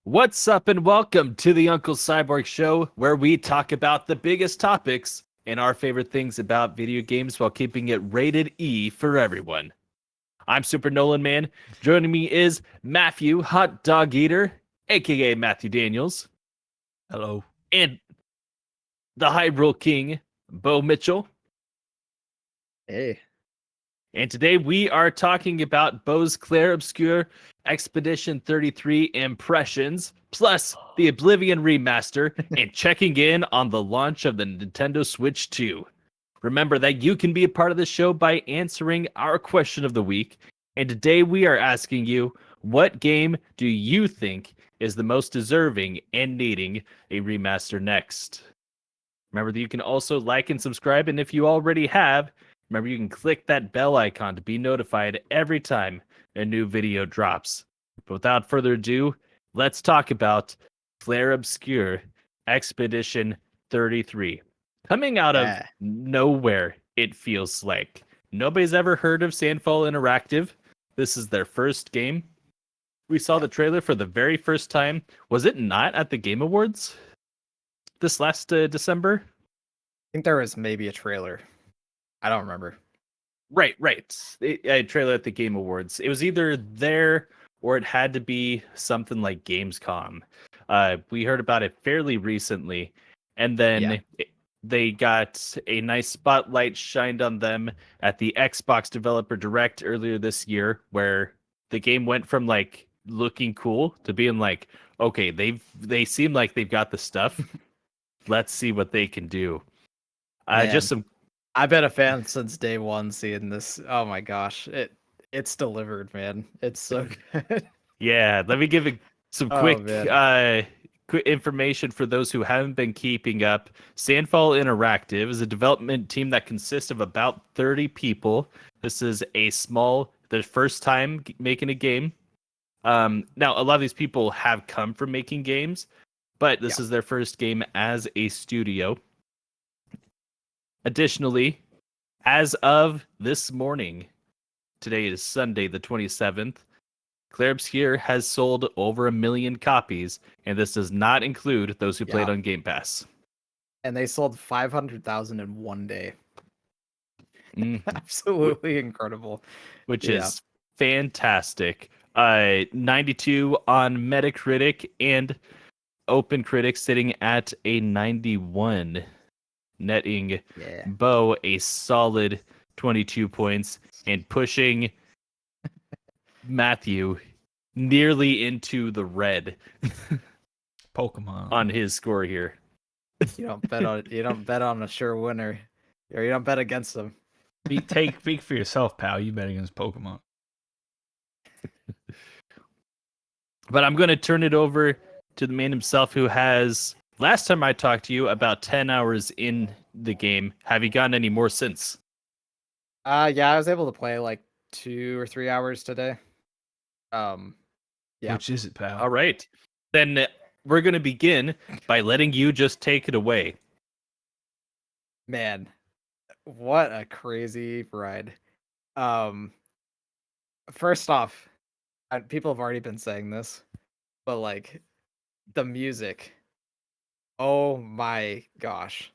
What's up, and welcome to the Uncle Cyborg Show, where we talk about the biggest topics and our favorite things about video games while keeping it rated E for everyone. I'm Super Nolan Man. Joining me is Matthew Hot Dog Eater, aka Matthew Daniels, Hello. and the Hyrule King, Bo Mitchell. Hey. And today we are talking about Bo's Clair Obscur Expedition 33 Impressions, plus the Oblivion Remaster, and checking in on the launch of the Nintendo Switch 2. Remember that you can be a part of the show by answering our question of the week. And today we are asking you, what game do you think is the most deserving and needing a remaster next? Remember that you can also like and subscribe, and if you already have, remember, you can click that bell icon to be notified every time a new video drops. But without further ado, let's talk about Clair Obscur Expedition 33. Coming out of nowhere, it feels like. Nobody's ever heard of Sandfall Interactive. This is their first game. We saw the trailer for the very first time. Was it not at the Game Awards this last December? I think there was maybe a trailer. I don't remember. Right. A trailer at the Game Awards. It was either there or it had to be something like Gamescom. We heard about it fairly recently, and then they got a nice spotlight shined on them at the Xbox Developer Direct earlier this year, where the game went from like looking cool to being like, okay, they seem like they've got the stuff. Let's see what they can do. Just some. I've been a fan since day one seeing this. Oh my gosh. It's delivered, man. It's so good. Yeah, let me give it some quick information for those who haven't been keeping up. Sandfall Interactive is a development team that consists of about 30 people. This is their first time making a game. Now, a lot of these people have come from making games, but this is their first game as a studio. Additionally, as of this morning, today is Sunday the 27th, Clair Obscur has sold over 1 million copies, and this does not include those who played on Game Pass. And they sold 500,000 in one day. Mm-hmm. Absolutely incredible. Which is fantastic. 92 on Metacritic and OpenCritic sitting at a 91. Netting Bo a solid 22 points and pushing Matthew nearly into the red Pokemon on his score here. You don't bet on a sure winner, or you don't bet against them. Speak for yourself, pal. You bet against Pokemon. But I'm going to turn it over to the man himself, who has, last time I talked to you, about 10 hours in the game. Have you gotten any more since? I was able to play like 2 or 3 hours today. Which is it, pal? All right. Then we're going to begin by letting you just take it away. Man, what a crazy ride. First off, people have already been saying this, but like the music, oh my gosh.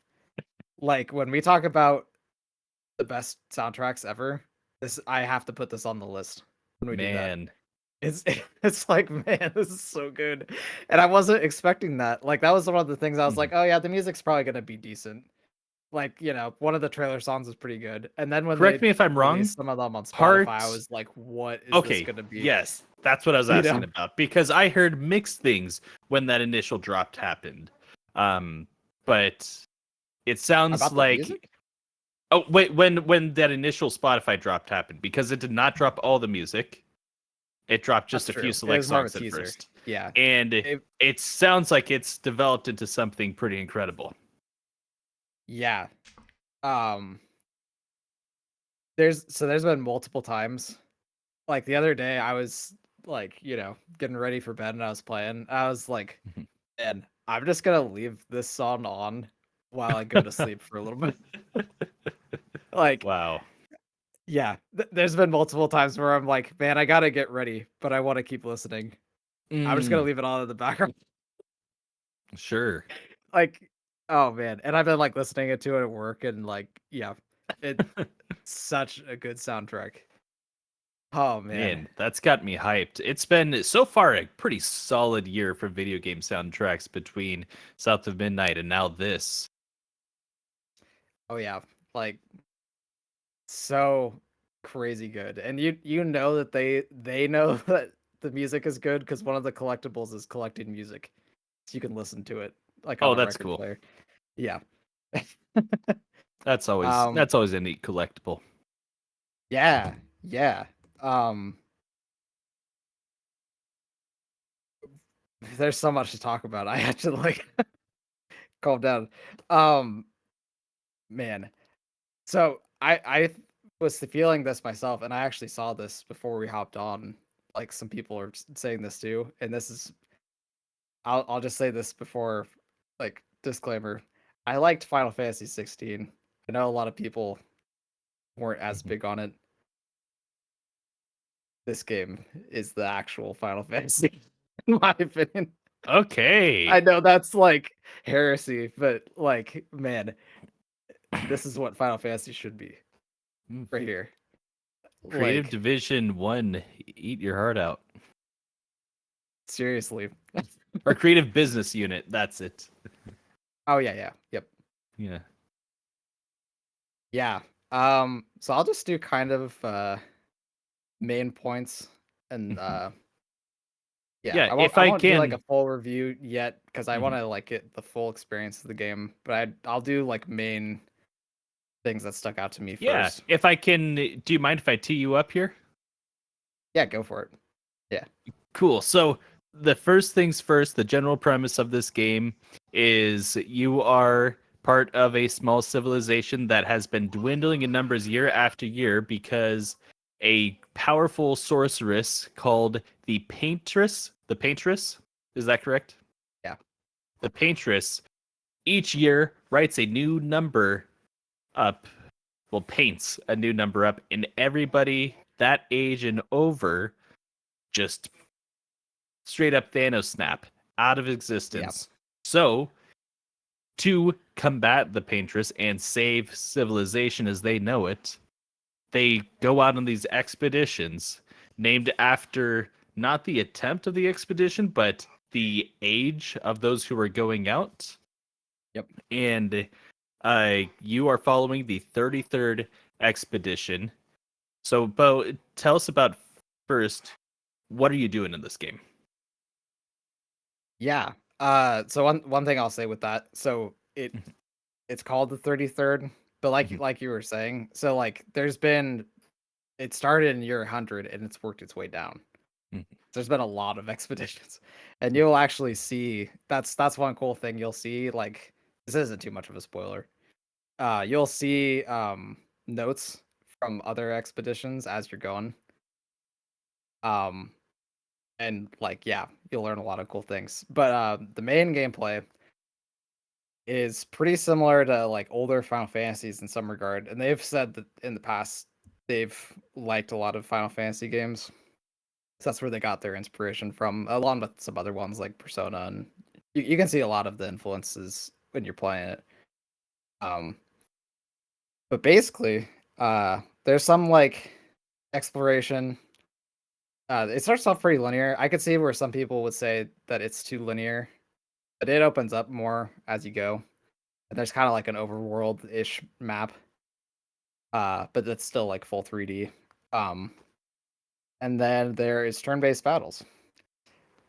Like when we talk about the best soundtracks ever, I have to put this on the list when we do that. It's like, man, this is so good. And I wasn't expecting that. Like that was one of the things I was like, oh yeah, the music's probably gonna be decent. Like, one of the trailer songs is pretty good. And then when correct me if I'm wrong, some of them on Spotify, I was like, what is this gonna be? Yes, that's what I was asking about, because I heard mixed things when that initial drop happened. But it sounds like when that initial Spotify drop happened, because it did not drop all the music. It dropped just a few select songs at first. Yeah. And it sounds like it's developed into something pretty incredible. Yeah. There's been multiple times. Like the other day I was like, getting ready for bed and I was playing. I was like, man, I'm just gonna leave this song on while I go to sleep for a little bit. Like, wow. Yeah, there's been multiple times where I'm like, man, I gotta get ready, but I want to keep listening. I'm just gonna leave it all in the background. Sure. Like, oh man, and I've been like listening to it at work, and like, yeah, it's such a good soundtrack. Oh man, Man, that's got me hyped. It's been so far a pretty solid year for video game soundtracks between South of Midnight and now this. oh yeah, like so crazy good, and you know that they know that the music is good because one of the collectibles is collecting music, so you can listen to it like on Oh, a that's record cool. player. Yeah. That's always Um. a neat collectible. Yeah. Yeah. Um. There's so much to talk about. I had to like calm down. Um. Man. So I was feeling this myself, and I actually saw this before we hopped on. Like some people are saying this too, and this is I'll just say this before, like disclaimer. I liked Final Fantasy 16. I know a lot of people weren't as Mhm. big on it. This game is the actual Final Fantasy, in my opinion. I Okay. know that's like heresy, but like, man, this is what Final Fantasy should be Mm. right here. Creative Like, Division 1, eat your heart out. seriously. Or Creative Business Unit, that's it. Oh yeah, yeah. Yep. Yeah. Yeah. So I'll just do kind of main points and Mhm. yeah, Yeah, if I I won't do like a can. full review yet because I want Mhm. to like get the full experience of the game, but I'll do like main things that stuck out to me Yeah, first. if I can, do you mind if I tee you up here? Yeah, go for it. Yeah. Cool. So the first things first, the general premise of this game is you are part of a small civilization that has been dwindling in numbers year after year because a powerful sorceress called the Paintress, is that correct? Yeah. The Paintress each year writes a new number up, well, paints a new number up, and everybody that age and over just straight up Thanos snap out of Yeah. existence. So, to combat the Paintress and save civilization as they know it, they go out on these expeditions named after not the attempt of the expedition, but the age of those who are going out. Yep. And you are following the 33rd expedition. So, Bo, tell us about first, what are you doing in this game? Yeah. So one thing I'll say with that, so Mhm, it's called the 33rd, but like mhm, like you were saying, so like there's been it started in year 100 and it's worked its way down. mhm, There's been a lot of expeditions. And you'll actually see that's one cool thing you'll see, like this isn't too much of a spoiler. You'll see notes from other expeditions as you're going. Um and like yeah, you'll learn a lot of cool things. But the main gameplay is pretty similar to like older Final Fantasies in some regard, and they've said that in the past they've liked a lot of Final Fantasy games. So that's where they got their inspiration from, along with some other ones like Persona, and you can see a lot of the influences when you're playing it. Um, but basically, there's some like exploration. It starts off pretty linear. I could see where some people would say that it's too linear, but it opens up more as you go. And there's kind of like an overworld-ish map, but that's still like full 3D. Um, and then there is turn-based battles,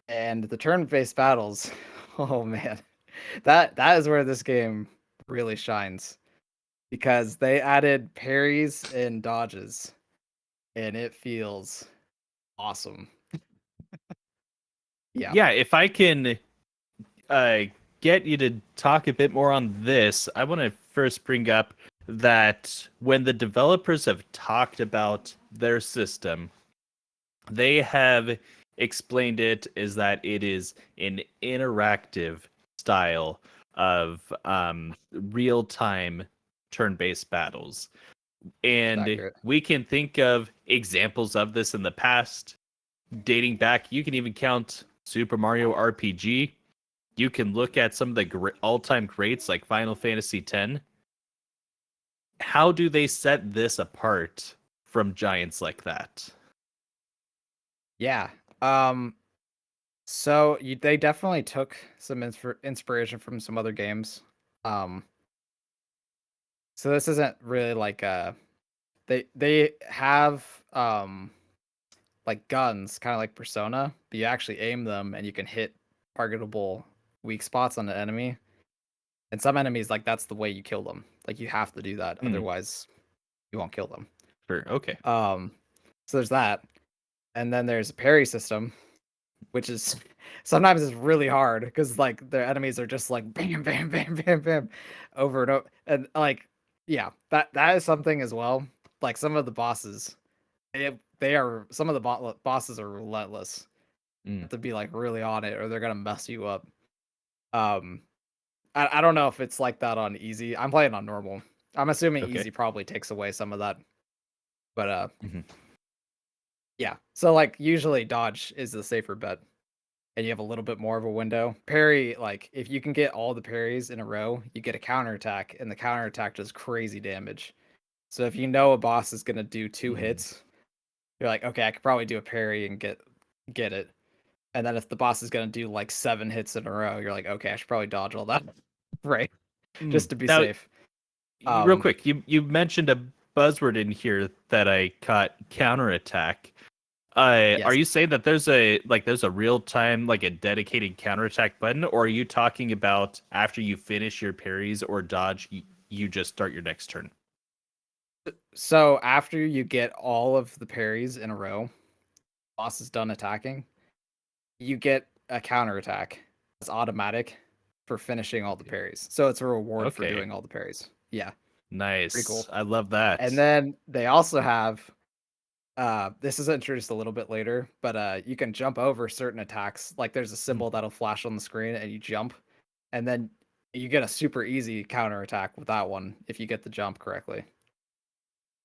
and the turn-based battles, oh man, that is where this game really shines because they added parries and dodges, and it feels awesome. Yeah, Yeah, if I can uh, get you to talk a bit more on this, I want to first bring up that when the developers have talked about their system, they have explained it as that it is an interactive style of real-time turn-based battles. it's And accurate. we can think of examples of this in the past, dating back. You can even count Super Mario RPG. You can look at some of the all-time greats like Final Fantasy X. How do they set this apart from giants like that? Yeah. So they definitely took some inspiration from some other games. Um, so this isn't really like they have like guns, kind of like Persona, but you actually aim them and you can hit targetable weak spots on the enemy. And some enemies, like that's the way you kill them. Like you have to do that, otherwise you won't kill them. Sure. Okay. So there's that, and then there's a parry system, which is sometimes is really hard because like their enemies are just like bam, bam, bam, bam, bam, over and over, and like yeah, that is something as well. Like some of the bosses, they are some of the bosses are relentless. You have to be like really on it, or they're gonna mess you up. Um, I don't know if it's like that on easy. I'm playing on normal. I'm assuming Okay. easy probably takes away some of that, but Mhm. yeah. So like usually dodge is the safer bet, and you have a little bit more of a window. Parry, like if you can get all the parries in a row, you get a counterattack, and the counterattack does crazy damage. So if you know a boss is gonna do 2 hits, you're like, okay, I could probably do a parry and get it. And then if the boss is gonna do like 7 hits in a row, you're like, okay, I should probably dodge all that, right? Just to be Now, safe. real quick, you mentioned a buzzword in here that I caught: counterattack. Are Yes. you saying that there's a real time, like a dedicated counterattack button, or are you talking about after you finish your parries or dodge, you just start your next turn? So after you get all of the parries in a row, boss is done attacking, you get a counterattack. It's automatic for finishing all the parries. So it's a reward for Okay, doing all the parries. Yeah, pretty nice. cool. I love that. And then they also have this is introduced a little bit later, but you can jump over certain attacks. Like there's a symbol that'll flash on the screen and you jump, and then you get a super easy counterattack with that one if you get the jump correctly.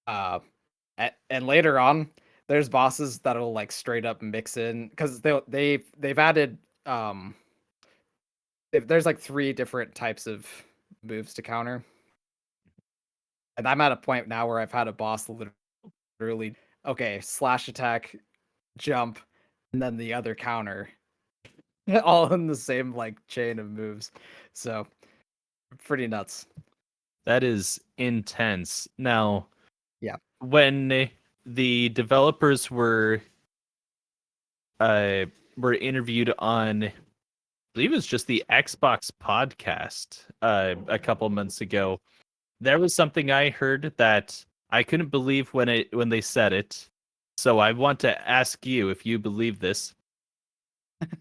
And later on, there's bosses that'll like straight up mix in because they've added there's like 3 different types of moves to counter. And I'm at a point now where I've had a boss literally, okay, slash attack, jump, and then the other counter, all in the same like chain of moves. So pretty nuts. That is intense. Now, Yeah. when the developers uh were interviewed on, I believe it was just the Xbox podcast a couple months ago, there was something I heard that I couldn't believe when they said it. So I want to ask you if you believe this.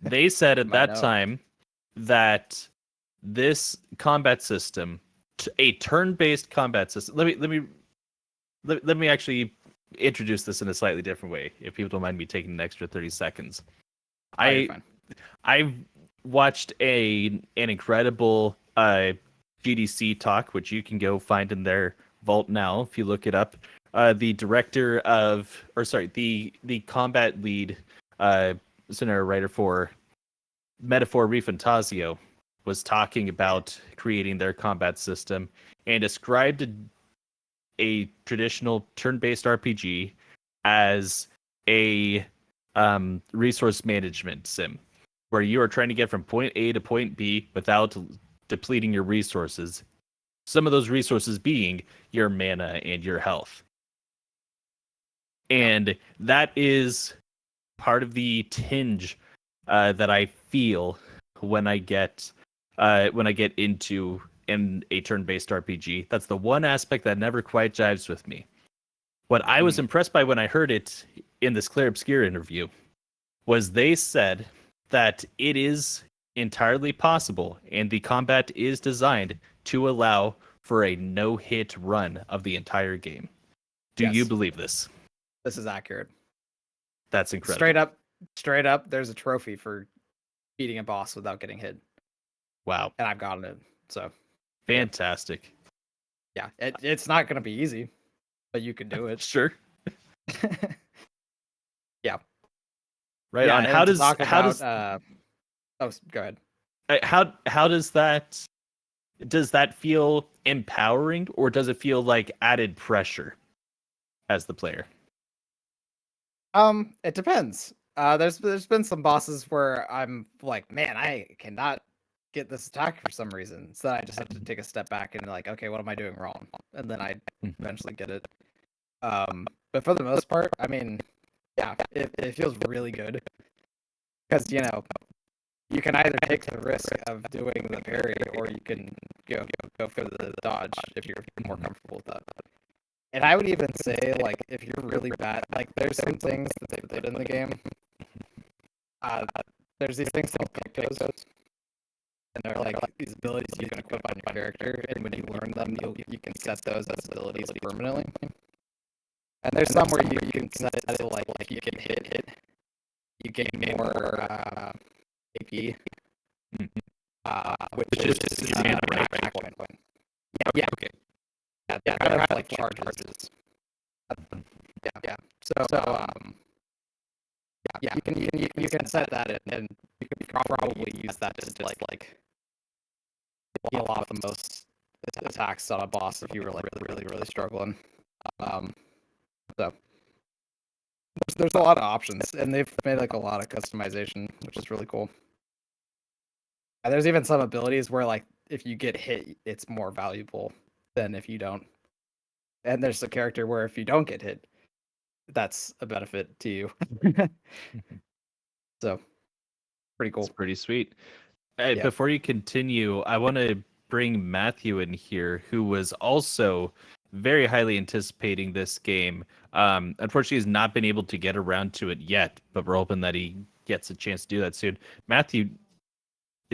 They said You at might that know. time that this combat system, a turn-based combat system. Let me actually introduce this in a slightly different way, if people don't mind me taking an extra 30 seconds. Oh, you're I fine. I've watched an incredible GDC talk, which you can go find in their vault now if you look it up. The director of, or sorry, the combat lead scenario writer for Metaphor Refantasio was talking about creating their combat system and described a traditional turn-based RPG as a resource management sim, where you are trying to get from point A to point B without depleting your resources. Some of those resources being your mana and your health. Yeah. And that is part of the tinge that I feel when I get into a turn-based RPG. That's the one aspect that never quite jives with me. What I was impressed by when I heard it in this Clair Obscur interview was they said that it is entirely possible and the combat is designed to allow for a no-hit run of the entire game. Do you Yes, believe this? this is accurate. That's incredible. Straight up, there's a trophy for beating a boss without getting hit, Wow. and I've gotten it. So yeah, Fantastic. yeah. It's not gonna be easy, but you can do it. Sure. Yeah. right Yeah, on. and to talk about, go ahead. How does that feel empowering, or does it feel like added pressure as the player? It depends. There's been some bosses where I'm like, man, I cannot get this attack for some reason. So I just have to take a step back and like, okay, what am I doing wrong? And then I eventually get it. But for the most part, I mean, yeah, it feels really good because you can either take the risk of doing the parry or you can go for the dodge if you're more comfortable with that. And I would even say, like, if you're really bad, like, there's some things that they put in the game. There's these things called pictos, and they're like these abilities you can equip on your character, and when you learn them, you can set those as abilities permanently. And there's some where you can set it so, like, if you get hit, you gain more AP, which is just an attack point. Yeah, okay. Yeah, they're kind of like charges. Yeah. So yeah, you can set that and you can probably use that to just like heal off the most attacks on a boss if you were like really struggling. So there's a lot of options, and they've made like a lot of customization, which is really cool. And there's even some abilities where like if you get hit, it's more valuable than if you don't. And there's a character where if you don't get hit, that's a benefit to you. So pretty cool. It's pretty sweet. Yeah. Before you continue, I want to bring Matthew in here, who was also very highly anticipating this game. Unfortunately, has not been able to get around to it yet, but we're hoping that he gets a chance to do that soon. Matthew,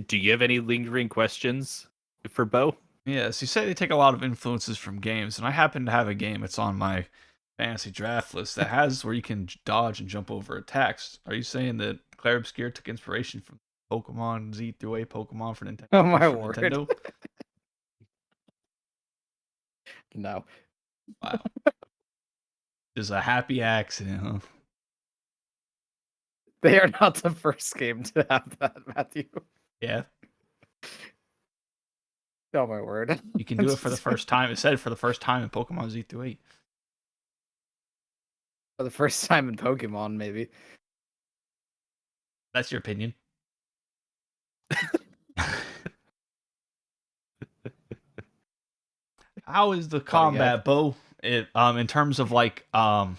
do you have any lingering questions for Bo? Yes, you say they take a lot of influences from games, and I happen to have a game that's on my fantasy draft list that has where you can dodge and jump over attacks. Are you saying that Clair Obscur took inspiration from Pokemon Z through A Pokemon for Nintendo? Oh my for word. Nintendo? No. Wow. Just a happy accident, huh? They are not the first game to have that, Matthew. Yeah. Oh my word. You can do it for the first time. It said for the first time in Pokemon Z through 8. For the first time in Pokemon, maybe. That's your opinion. How is the combat, Bo? It in terms of like so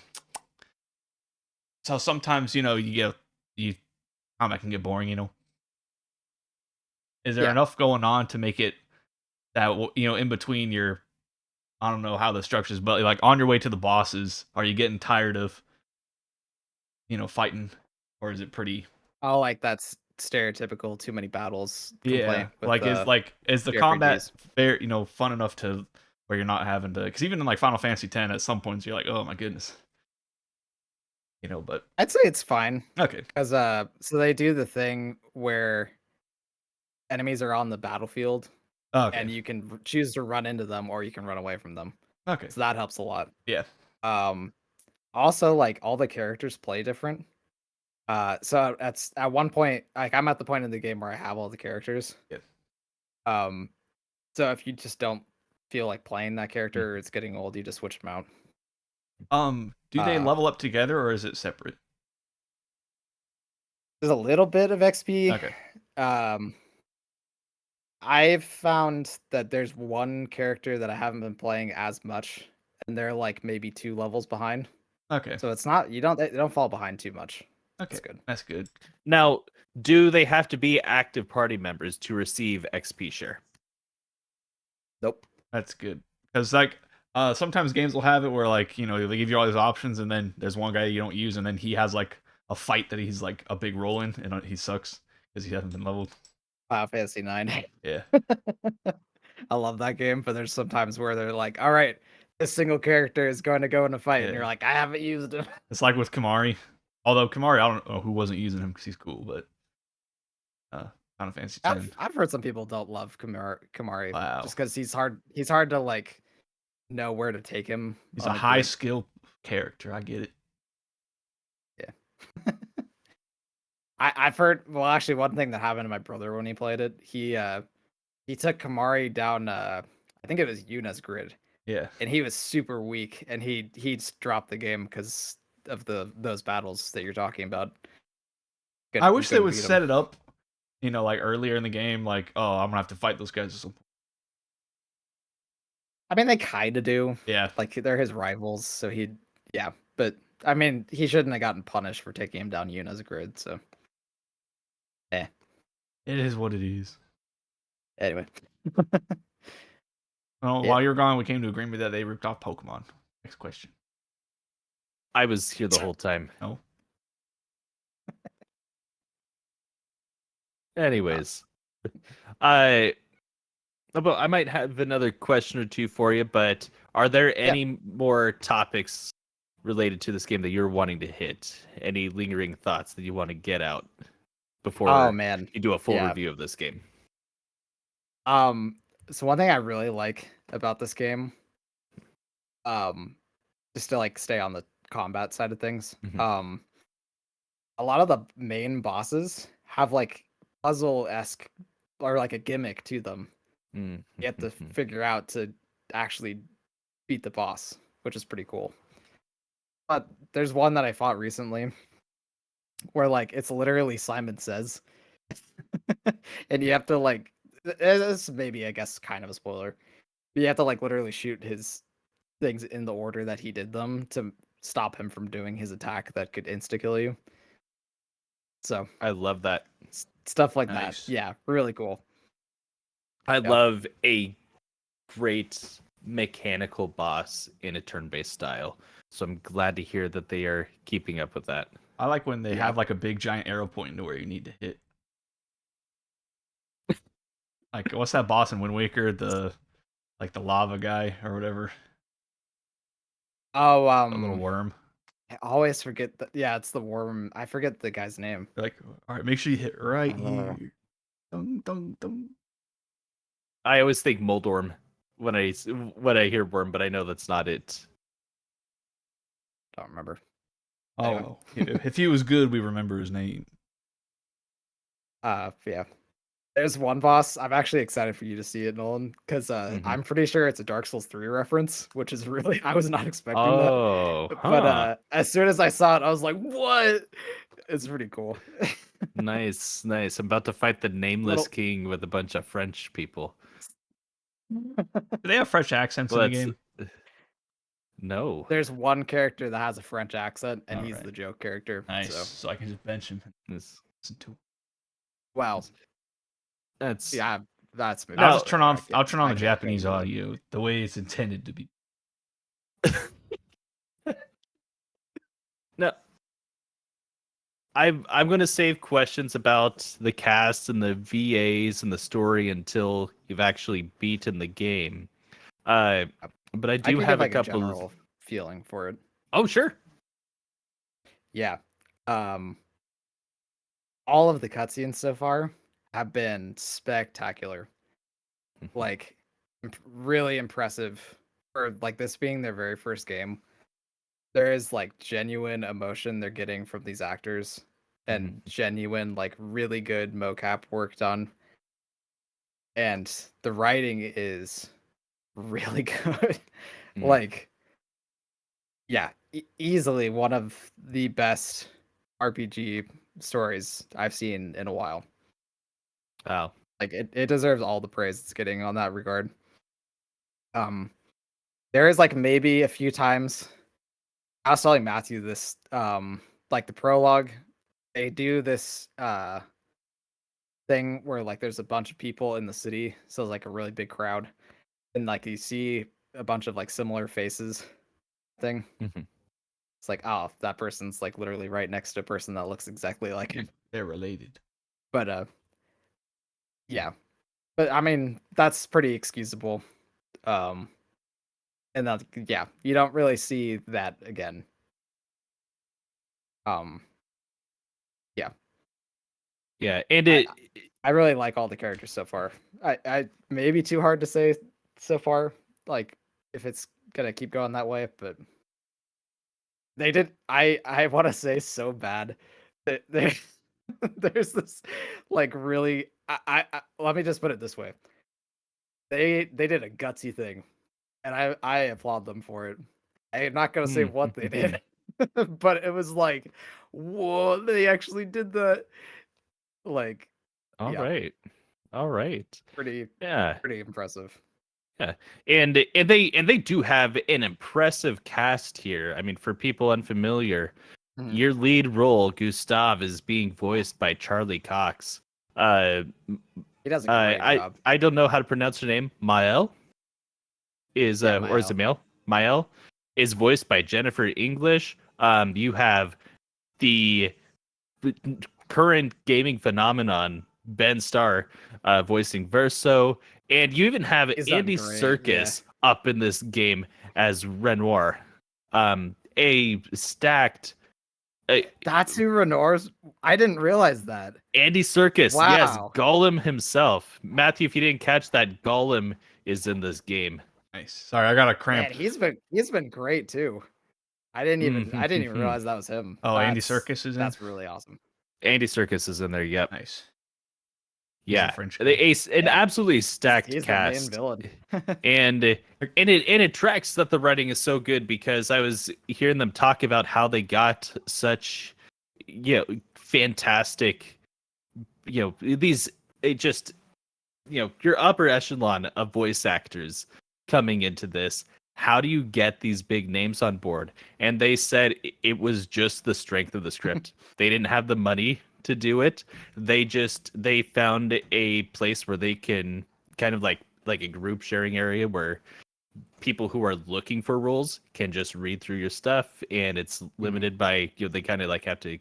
sometimes combat can get boring. Is there enough going on to make it that in between your I don't know how the structure is, but like on your way to the bosses, are you getting tired of fighting, or is it pretty? Oh, like that's stereotypical too many battles complaint. Yeah, like is the combat fair? Fun enough to where you're not having to? Because even in like Final Fantasy X, at some points you're like, oh my goodness. But I'd say it's fine. Okay. Because so they do the thing where enemies are on the battlefield, and you can choose to run into them or you can run away from them. Okay. So that helps a lot. Yeah. Also, like all the characters play different. So at one point, like I'm at the point in the game where I have all the characters. Yep. So if you just don't feel like playing that character or it's getting old, you just switch them out. Do they level up together or is it separate? There's a little bit of XP. Okay. I've found that there's one character that I haven't been playing as much, and they're like maybe 2 levels behind. Okay. So it's not they don't fall behind too much. Okay. That's good. That's good. Now, do they have to be active party members to receive XP share? Nope. That's good. Because like sometimes games will have it where like they give you all these options and then there's one guy you don't use and then he has like a fight that he's like a big role in and he sucks because he hasn't been leveled. Final Fantasy 9. Yeah. I love that game, but there's sometimes where they're like, all right, this single character is going to go in a fight, and you're like, I haven't used him. It's like with Kamari. Although Kamari, I don't know who wasn't using him because he's cool, but Final Fantasy X. I've heard some people don't love Kamari Wow. just because he's hard to like know where to take him. He's a high skill character. I get it. Yeah. I've heard. Well, actually, one thing that happened to my brother when he played it, he took Kamari down. I think it was Yuna's grid, Yeah. and he was super weak, and he dropped the game because of those battles that you're talking about. I wish they Couldn't would beat him. set it up, like earlier in the game, like, oh, I'm gonna have to fight those guys at some point. I mean, they kind of do. Yeah. Like they're his rivals, so yeah. But I mean, he shouldn't have gotten punished for taking him down Yuna's grid. So, It is what it is. anyway. Well, Yeah. while you're gone, we came to agreement that they ripped off Pokemon. Next question. I was here the whole time. No. Anyways, I might have another question or two for you, but are there any more topics related to this game that you're wanting to hit? Any lingering thoughts that you want to get out before Oh man. you do a full Yeah. review of this game? So one thing I really like about this game, just to like stay on the combat side of things, Mhm. a lot of the main bosses have like puzzle-esque or like a gimmick to them. You have to figure out to actually beat the boss, which is pretty cool. But there's one that I fought recently where like it's literally Simon Says. And you have to like this maybe I guess kind of a spoiler. But you have to like literally shoot his things in the order that he did them to stop him from doing his attack that could insta kill you. So I love that. stuff like Nice. that. Yeah, really cool. I Yep. love a great mechanical boss in a turn-based style. So I'm glad to hear that they are keeping up with that. I like when they Yeah. have like a big giant arrow pointing to where you need to hit. Like, what's that boss in Wind Waker? The lava guy or whatever. Oh, A little worm. I always forget that. Yeah, it's the worm. I forget the guy's name. They're like, all right, make sure you hit right Uh, here. Dun, dun, dun. I always think Moldorm when I hear worm, but I know that's not it. Don't remember. Oh, Anyway. well. If he was good, we remember his name. Yeah. There's one boss. I'm actually excited for you to see it, Nolan, because I'm pretty sure it's a Dark Souls 3 reference, which is really I was not expecting that. Oh, But as soon as I saw it, I was like, "What?" It's pretty cool. nice. I'm about to fight the nameless Little- king with a bunch of French people. Do they have French accents Well, in the that's game? no. There's one character that has a French accent, and he's Alright. the joke character. Nice. So, So I can just bench him and This- listen to him. wow. That's Yeah, that's me. I'll just turn on. I'll turn on I the can't Japanese do that. audio the way it's intended to be. no. I'm going to save questions about the cast and the VAs and the story until you've actually beaten the game. But I I do can have give, like, a couple general of. feeling for it. Oh, sure. Yeah. All of the cutscenes so far have been spectacular. Like really impressive for like this being their very first game. There is like genuine emotion they're getting from these actors and genuine like really good mocap work done. And the writing is really good. Like yeah, easily one of the best RPG stories I've seen in a while. Wow. Like it deserves all the praise it's getting on that regard. There is like maybe a few times I was telling Matthew this, like the prologue, they do this thing where like there's a bunch of people in the city, so it's like a really big crowd, and like you see a bunch of like similar faces thing. It's like, oh, that person's like literally right next to a person that looks exactly like him. They're related. But yeah. But I mean, that's pretty excusable. And that yeah, you don't really see that again. Yeah. Yeah, and I really like all the characters so far. I maybe too hard to say so far, like if it's gonna keep going that way, but they did. I want to say so bad that There's this like really I let me just put it this way. They did a gutsy thing, and I applaud them for it. I'm not gonna say what they did, but it was like, whoa, they actually did that. Like, All yeah, right. All right. pretty Yeah. pretty impressive. Yeah. And they do have an impressive cast here. I mean, for people unfamiliar, Mhm. your lead role, Gustav, is being voiced by Charlie Cox. Uh, He does a great I job. I don't know how to pronounce her name. Mael is Yeah, or is it Mael. male? Mael is voiced by Jennifer English. You have the current gaming phenomenon Ben Starr voicing Verso, and you even have He's done Andy great. Yeah. Serkis up in this game as Renoir. A stacked That's who Renor's. I didn't realize that. Andy Serkis, yes, Wow. Gollum himself. Matthew, if you didn't catch that, Gollum is in this game. Nice. Sorry, I got a cramp. Man, he's been great too. I didn't even realize that was him. Oh, Andy Serkis is in. That's really awesome. Andy Serkis is in there. Yep. Nice. He's a Yeah. French They guy. ace an Yeah. absolutely stacked He's the main cast. villain. And it tracks that the writing is so good because I was hearing them talk about how they got such fantastic these it just your upper echelon of voice actors coming into this. How do you get these big names on board? And they said it was just the strength of the script. They didn't have the money to do it. They found a place where they can kind of like a group sharing area where people who are looking for roles can just read through your stuff, and it's limited by they kind of like have to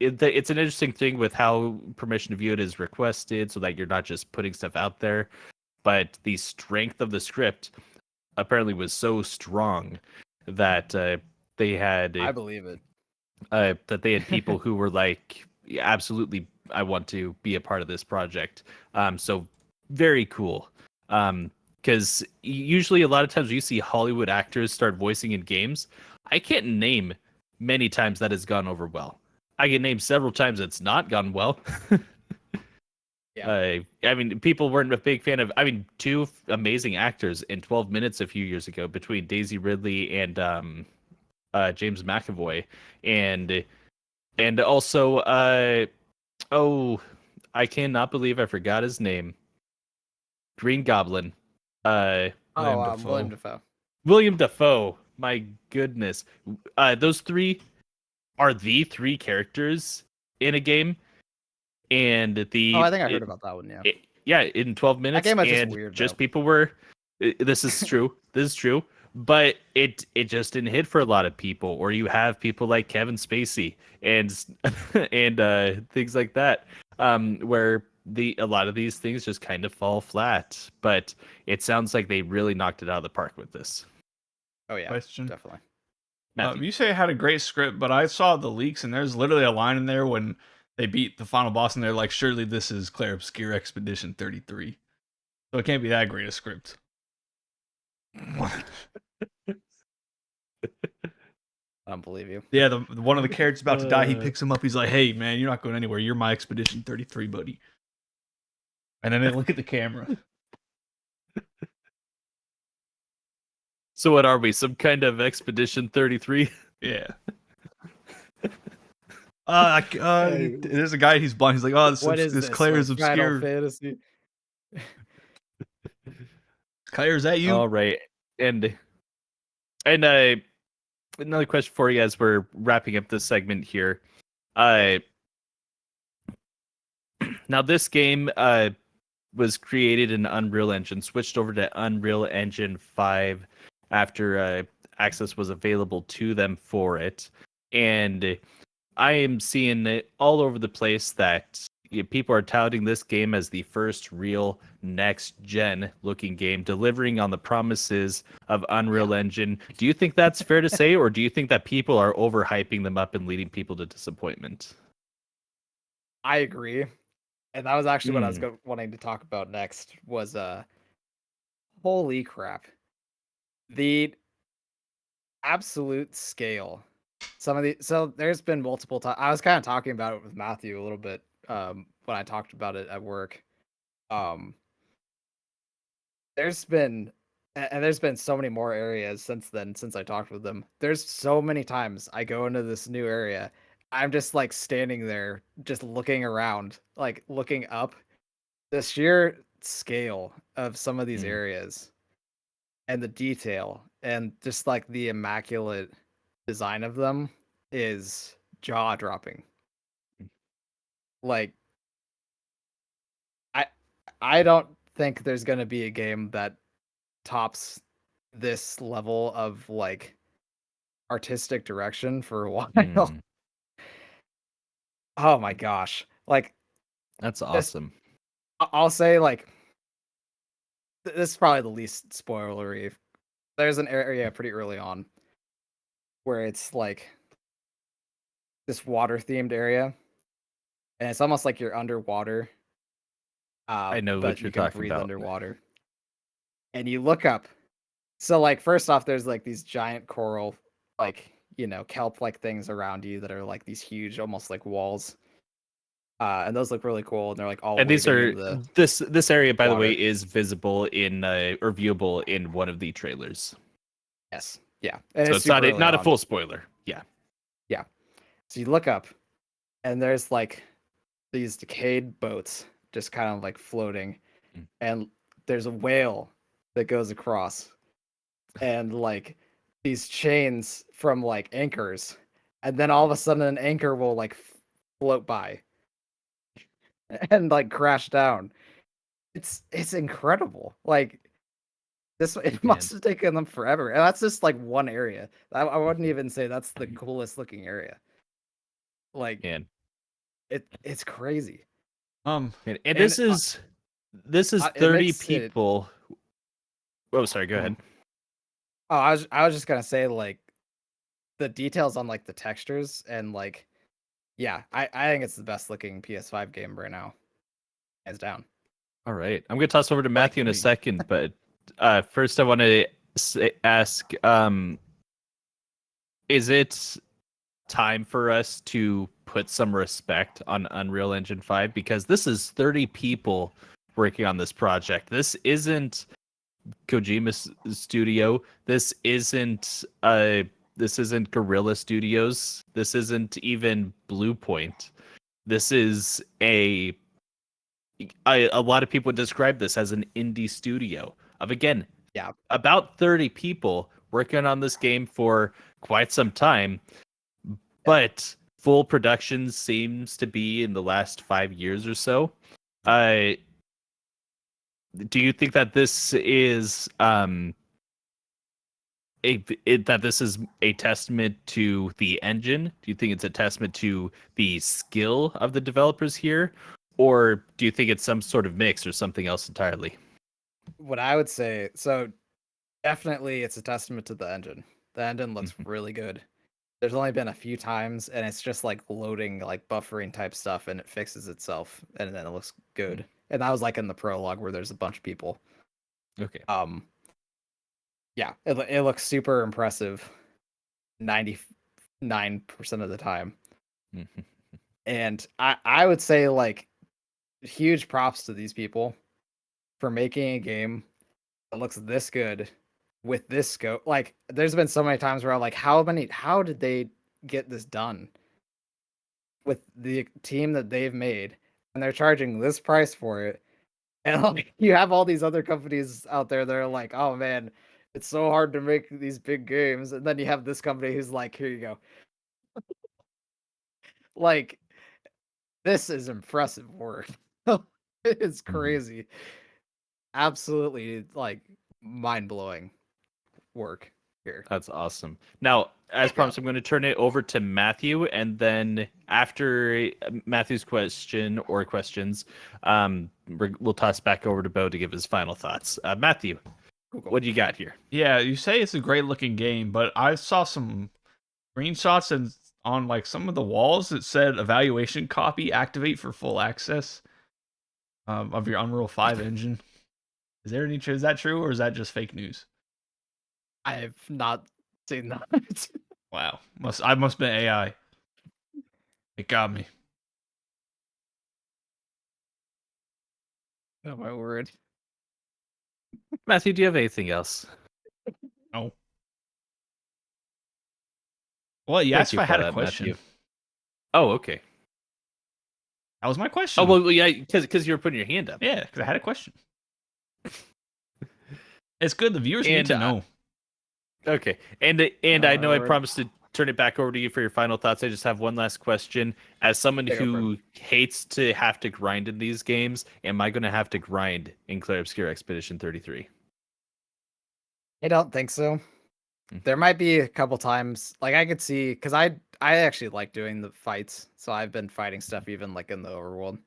it's an interesting thing with how permission to view it is requested so that you're not just putting stuff out there, but the strength of the script apparently was so strong that they had I believe it. that they had people who were like, "Yeah, absolutely, I want to be a part of this project." So very cool. Because usually a lot of times you see Hollywood actors start voicing in games. I can't name many times that has gone over well. I can name several times it's not gone well. Yeah. I mean, people weren't a big fan of. I mean, two amazing actors in 12 Minutes a few years ago between Daisy Ridley and James McAvoy, and also oh, I cannot believe I forgot his name. Green Goblin. William Oh, Dafoe. William Dafoe. William Dafoe. My goodness. Those three are the three characters in a game, and Oh, I think I heard about that one. Yeah. in 12 minutes, game was just and weird, just though. people were. This is true. This is true. But it just didn't hit for a lot of people. Or you have people like Kevin Spacey and and things like that, where a lot of these things just kind of fall flat. But it sounds like they really knocked it out of the park with this. Oh yeah. Question. Definitely. Matthew. You say it had a great script, but I saw the leaks and there's literally a line in there when they beat the final boss and they're like, surely this is Clair Obscur Expedition 33. So it can't be that great a script. I don't believe you. Yeah, the one of the characters about to die, he picks him up, he's like, hey man, you're not going anywhere, you're my Expedition 33 buddy. And then they look at the camera. So what are we? Some kind of Expedition 33? Yeah. There's a guy, he's blind, he's like, oh, this Clair is like Final obscure. Fantasy. Claire, is that you? All right. And another question for you as we're wrapping up this segment here. Now this game was created in Unreal Engine, switched over to Unreal Engine 5 after access was available to them for it. And I am seeing it all over the place that people are touting this game as the first real next-gen looking game, delivering on the promises of Unreal Engine. Do you think that's fair to say, or do you think that people are overhyping them up and leading people to disappointment? I agree. And that was actually what I was wanting to talk about next was holy crap. The absolute scale. So there's been multiple times. I was kind of talking about it with Matthew a little bit when I talked about it at work. Um, there's been and there's been so many more areas since then since I talked with them. There's so many times I go into this new area. I'm just like standing there, just looking around, like looking up. The sheer scale of some of these Mm. areas and the detail and just like the immaculate design of them is jaw dropping. Like I I don't think there's gonna be a game that tops this level of like artistic direction for a while. Mm. Oh my gosh. Like That's this awesome. I'll say like this is probably the least spoilery. There's an area pretty early on where it's like this water themed area and it's almost like you're underwater, I know but what you're you can talking breathe about. underwater. And you look up. So like first off, there's like these giant coral, like kelp like things around you that are like these huge, almost like walls. And those look really cool, and they're like all And these waving in are the this area, by the way, water. is visible in or viewable in one of the trailers. Yes, yeah, and So it's it's not super a early not a on. full spoiler. Yeah. Yeah, so you look up, and there's like these decayed boats just kind of like floating, Mm. and there's a whale that goes across, and like these chains from like anchors, and then all of a sudden an anchor will like float by and like crash down. It's incredible. Like this, it Man, must have taken them forever, and that's just like one area. I wouldn't even say that's the coolest looking area. Like man, it's crazy, and and this is it 30 makes it. people. Oh, sorry. Go ahead. Oh, I was just gonna say like the details on like the textures and like yeah, I think it's the best looking PS5 game right now, hands down. All right, I'm gonna toss over to Like Matthew in a second, but first I want to ask: is it time for us to put some respect on Unreal Engine 5? Because this is 30 people working on this project. This isn't Kojima's studio. This isn't Guerrilla Studios. This isn't even Blue Point. This is a lot of people describe this as an indie studio of, again, yeah, about 30 people working on this game for quite some time, yeah. but full production seems to be in the last 5 years or so. Uh, do you think that this is that this is a testament to the engine? Do you think it's a testament to the skill of the developers here, or do you think it's some sort of mix or something else entirely? What I would say, so definitely it's a testament to the engine. The engine looks Mhm. really good. There's only been a few times, and it's just like loading, like buffering type stuff, and it fixes itself, and then it looks good. And that was like in the prologue where there's a bunch of people. Okay. Um, yeah, it looks super impressive, 99% of the time. Mhm. And I would say like huge props to these people for making a game that looks this good with this scope. Like, there's been so many times where I'm like, how did they get this done with the team that they've made? And they're charging this price for it. And like, you have all these other companies out there that are like, oh man, it's so hard to make these big games. And then you have this company who's like, here you go. Like, this is impressive work. It's Mhm. crazy. Absolutely like mind blowing work here. That's awesome. Now, as Yeah. promised, I'm going to turn it over to Matthew, and then after Matthew's question or questions, we'll toss back over to Bo to give his final thoughts. Matthew, Cool, cool. what do you got here? Yeah, you say it's a great looking game, but I saw some screenshots and on like some of the walls it said evaluation copy activate for full access of your Unreal 5 engine. Is there any is that true or is that just fake news? I have not seen that. Wow, I must have been AI. It got me. Oh my word. Matthew, do you have anything else? No. Well, you Thank asked you if I for had a that, question. Matthew. Oh, okay. That was my Oh, question. well, yeah, because you were putting your hand up. Yeah, because I had a question. It's good. The viewers need And to know. okay, and I Oh, know I Lord. promised to turn it back over to you for your final thoughts. I just have one last question. As someone Take over. who hates to have to grind in these games, am I going to have to grind in Clair Obscur Expedition 33? I don't think so. Mhm. There might be a couple times, like I could see, because I actually like doing the fights, so I've been fighting stuff even like in the overworld.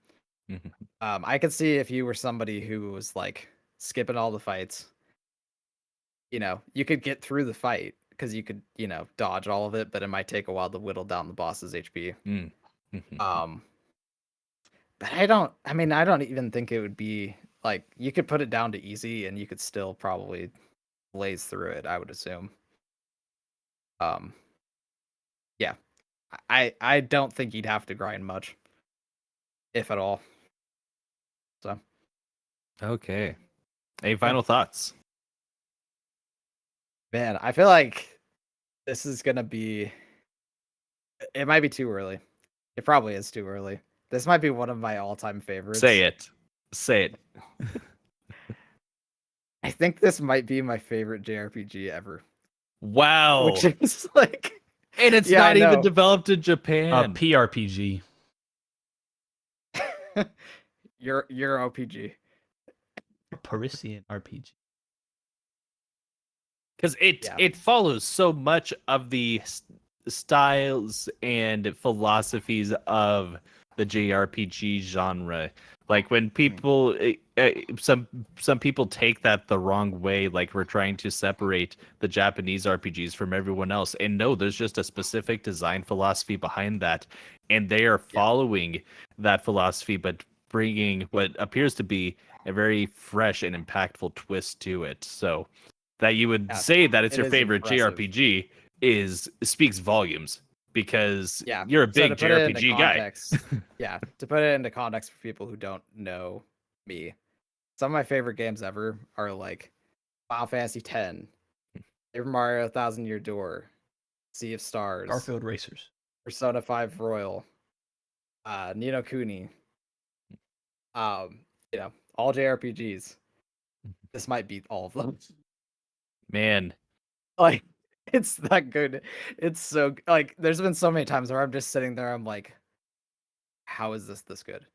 Mhm. I could see if you were somebody who was like skipping all the fights, you could get through the fight because you could, dodge all of it, but it might take a while to whittle down the boss's HP. Mm. Mhm. But I don't even think it would be like you could put it down to easy and you could still probably blaze through it, I would assume. Um, yeah. I don't think you'd have to grind much, if at all. So Okay. Any final thoughts? man, I feel like this is gonna be it might be too early. It probably is too early. This might be one of my all-time favorites. Say it. Say it. I think this might be my favorite JRPG ever. Wow. Which is like And it's yeah, I not even know. developed in Japan. PRPG. Your OPG. Parisian RPG. Because Yeah. it follows so much of the styles and philosophies of the JRPG genre. Like when people some people take that the wrong way, like we're trying to separate the Japanese RPGs from everyone else, and no, there's just a specific design philosophy behind that, and they are following that philosophy but bringing what appears to be a very fresh and impactful twist to it. So that you would Yeah, say that it's it your is favorite impressive. JRPG speaks volumes, because Yeah. you're a So big to put it into JRPG guy. context, yeah, to put it into context for people who don't know me, some of my favorite games ever are like Final Fantasy X, Super Mario 1000 Year Door, Sea of Stars, Garfield Racers. Persona 5 Royal, Ni no Kuni, all JRPGs. This might beat all of them. Man, Like, it's that good. It's so like there's been so many times where I'm just sitting there, I'm like, how is this good?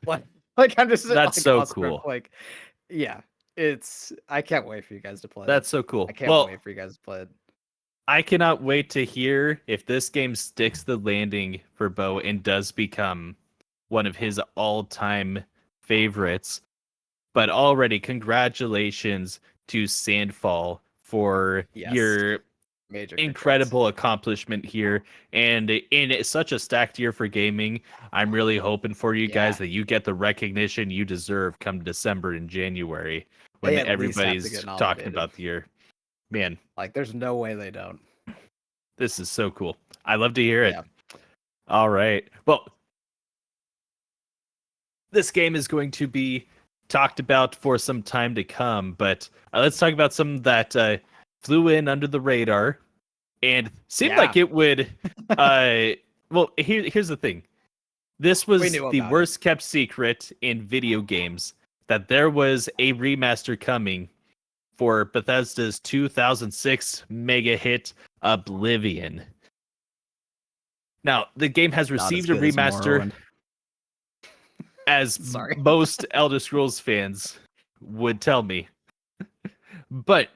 like I'm just that's like so awestruck, cool. like, yeah, I can't wait for you guys to play it. That's so cool. I can't Well, wait for you guys to play it. I cannot wait to hear if this game sticks the landing for Bo and does become one of his all-time favorites. But already, congratulations to Sandfall for Yes. your Major incredible accomplishment here. And in such a stacked year for gaming, I'm really hoping for you guys that you get the recognition you deserve come December and January, when They at least have to everybody's get talking nominated. about the year. Man, Like, there's no way they don't. this is so cool. I love to hear it. Yeah. All right. Well, this game is going to be talked about for some time to come, but let's talk about some that flew in under the radar and seemed like it would. Well, here's the thing. This We was knew the about worst kept secret in video games, that there was a remaster coming for Bethesda's 2006 mega hit Oblivion. Now, the game has received a remaster, as Sorry. most Elder Scrolls fans would tell me. But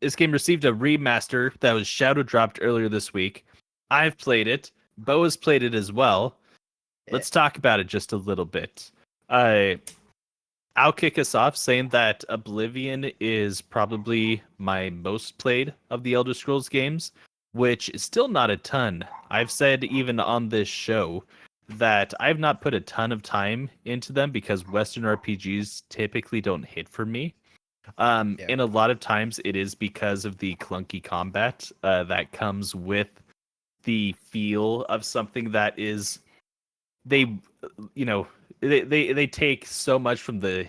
this game received a remaster that was shadow dropped earlier this week. I've played it. Bo has played it as well. Let's talk about it just a little bit. I'll kick us off saying that Oblivion is probably my most played of the Elder Scrolls games, which is still not a ton. I've said even on this show that I've not put a ton of time into them because Western RPGs typically don't hit for me. And a lot of times it is because of the clunky combat that comes with the feel of something that is they take so much from the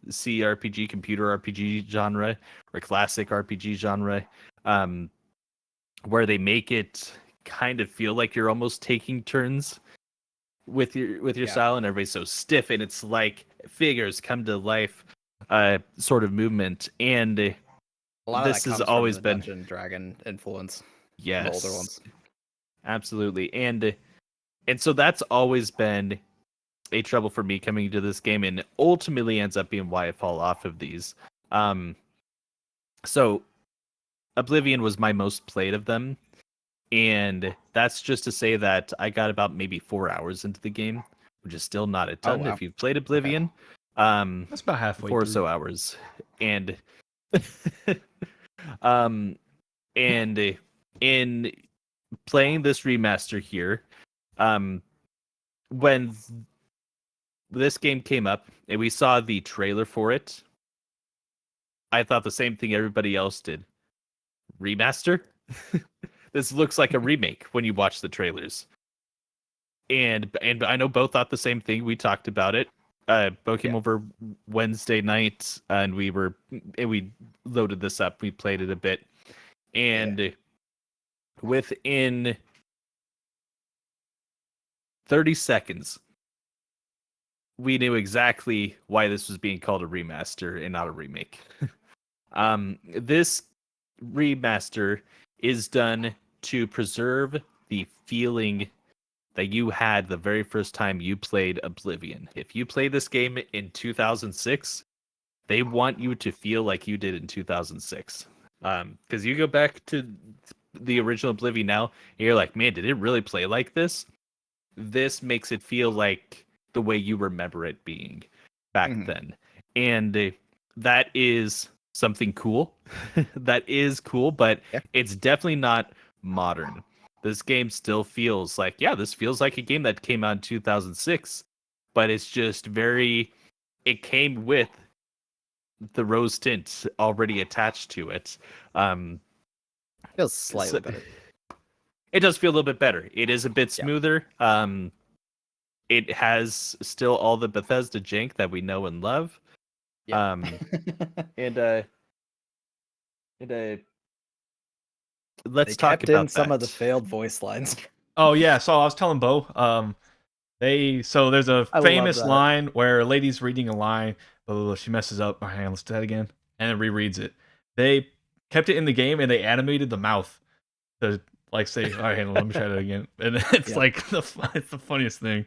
CRPG, computer RPG genre or classic RPG genre, where they make it kind of feel like you're almost taking turns with your style, and everybody's so stiff, and it's like figures come to life, sort of movement, and A lot of this that has comes always from the been Dungeon and Dragon influence. yes, The older ones. absolutely, and so that's always been a trouble for me coming into this game, and ultimately ends up being why I fall off of these. So Oblivion was my most played of them, and that's just to say that I got about maybe 4 hours into the game, which is still not a Oh, ton wow. if you've played Okay. Oblivion. That's about halfway 4 or through. so hours, and um, and in playing this remaster here, when this game came up and we saw the trailer for it, I thought the same thing everybody else did. Remaster? This looks like a remake when you watch the trailers. And I know Bo thought the same thing. We talked about it. Bo came over Wednesday night, and we loaded this up. We played it a bit, and within 30 seconds, we knew exactly why this was being called a remaster and not a remake. This remaster is done to preserve the feeling that you had the very first time you played Oblivion. If you played this game in 2006, they want you to feel like you did in 2006. Because you go back to the original Oblivion now, and you're like, man, did it really play like this? This makes it feel like the way you remember it being back then. And that is something cool. That is cool, but it's definitely not modern. This game still feels like, this feels like a game that came out in 2006, but it's just it came with the rose tint already attached to it. Feels slightly better. It does feel a little bit better. It is a bit smoother. It has still all the Bethesda jank that we know and love. Yeah. And let's They talk kept about in some of the that. failed voice lines. Oh yeah, so I was telling Bo, there's a I love famous that. line where a lady's reading a line, blah, blah, blah, she messes up. All right, let's do that again, and then rereads it. They kept it in the game and they animated the mouth to like say, all right, let me try that again, and it's like it's the funniest thing.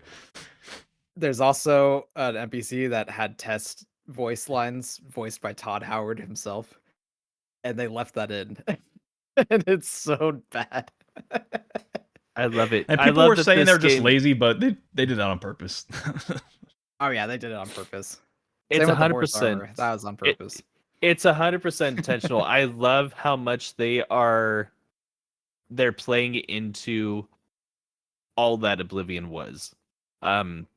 There's also an NPC that had test voice lines voiced by Todd Howard himself, and they left that in, and it's so bad. I love it. And I people love were that saying this they're just game, lazy, but they did that on purpose. Oh yeah, they did it on purpose. it's Same with the horse 100%. armor. That was on purpose. It's 100% intentional. I love how much they're playing into all that Oblivion was.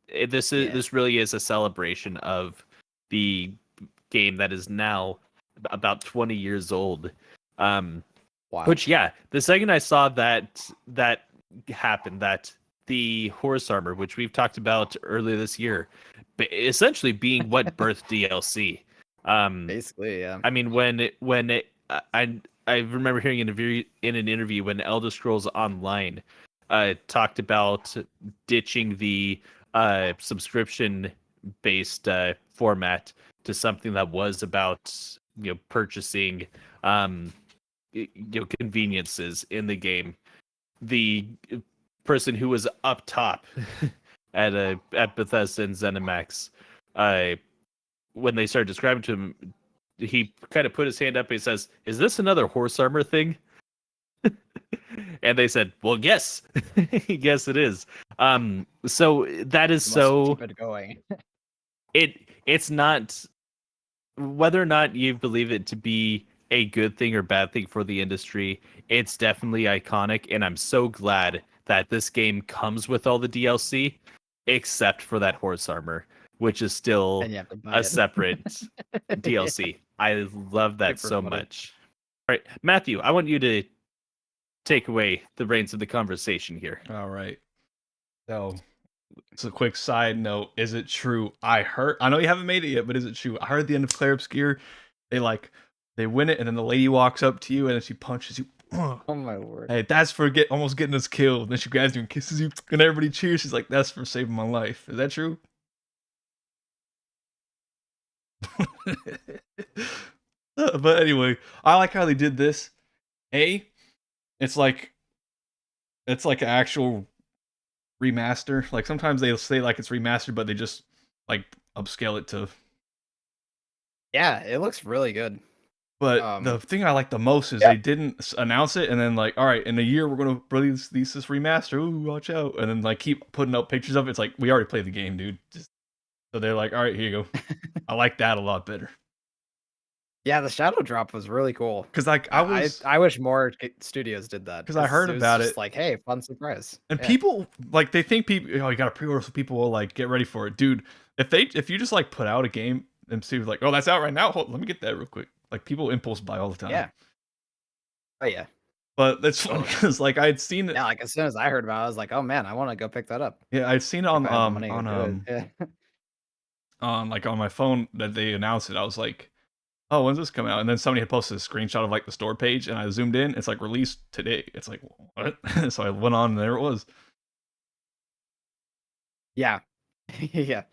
This really is a celebration of the game that is now about 20 years old. Wow. Which the second I saw that happened, that the horse armor, which we've talked about earlier this year, essentially being what birthed DLC. Basically, yeah. I mean, I remember hearing in an interview when Elder Scrolls Online talked about ditching the subscription based format to something that was about purchasing conveniences in the game. The person who was up top at Bethesda and ZeniMax, when they started describing to him, he kind of put his hand up and he says, "Is this another horse armor thing?" And they said, "Well, yes, yes, it is." So that is so. Keep it going. It's not, whether or not you believe it to be a good thing or bad thing for the industry, it's definitely iconic, and I'm so glad that this game comes with all the DLC, except for that horse armor, which is still And you have to buy a it. separate DLC. I love that Super so funny. much. All right, Matthew, I want you to take away the reins of the conversation here. All right. So It's a quick side note. Is it true? I know you haven't made it yet, but is it true? I heard the end of Clair Obscur, they win it, and then the lady walks up to you and then she punches you. Oh my word. Hey, that's for almost getting us killed. And then she grabs you and kisses you, and everybody cheers. She's like, "That's for saving my life." Is that true? But anyway, I like how they did this. It's like an actual remaster. Like sometimes they'll say like it's remastered, but they just like upscale it to. Yeah, it looks really good. But the thing I like the most is Yeah. they didn't announce it and then like, all right, in a year we're gonna release this remaster. Ooh, watch out! And then like keep putting up pictures of it. It's like we already played the game, dude. So they're like, all right, here you go. I like that a lot better. Yeah, the shadow drop was really cool. Cause like I wish more studios did that. Cause I heard it was about just it. like, hey, fun surprise. And Yeah. people like they think people, you gotta pre-order so people will like get ready for it, dude. If you just like put out a game and see like, oh, that's out right now. Hold, let me get that real quick. Like people impulse buy all the time. Yeah. Oh yeah. But that's funny because like I had seen it. Yeah, like as soon as I heard about it, I was like, oh man, I want to go pick that up. Yeah, I'd seen it If I have the money to do it. Yeah. on my phone that they announced it. I was like, oh, when's this coming out? And then somebody had posted a screenshot of like the store page, and I zoomed in. It's like released today. It's like what? So I went on, and there it was. Yeah. Yeah.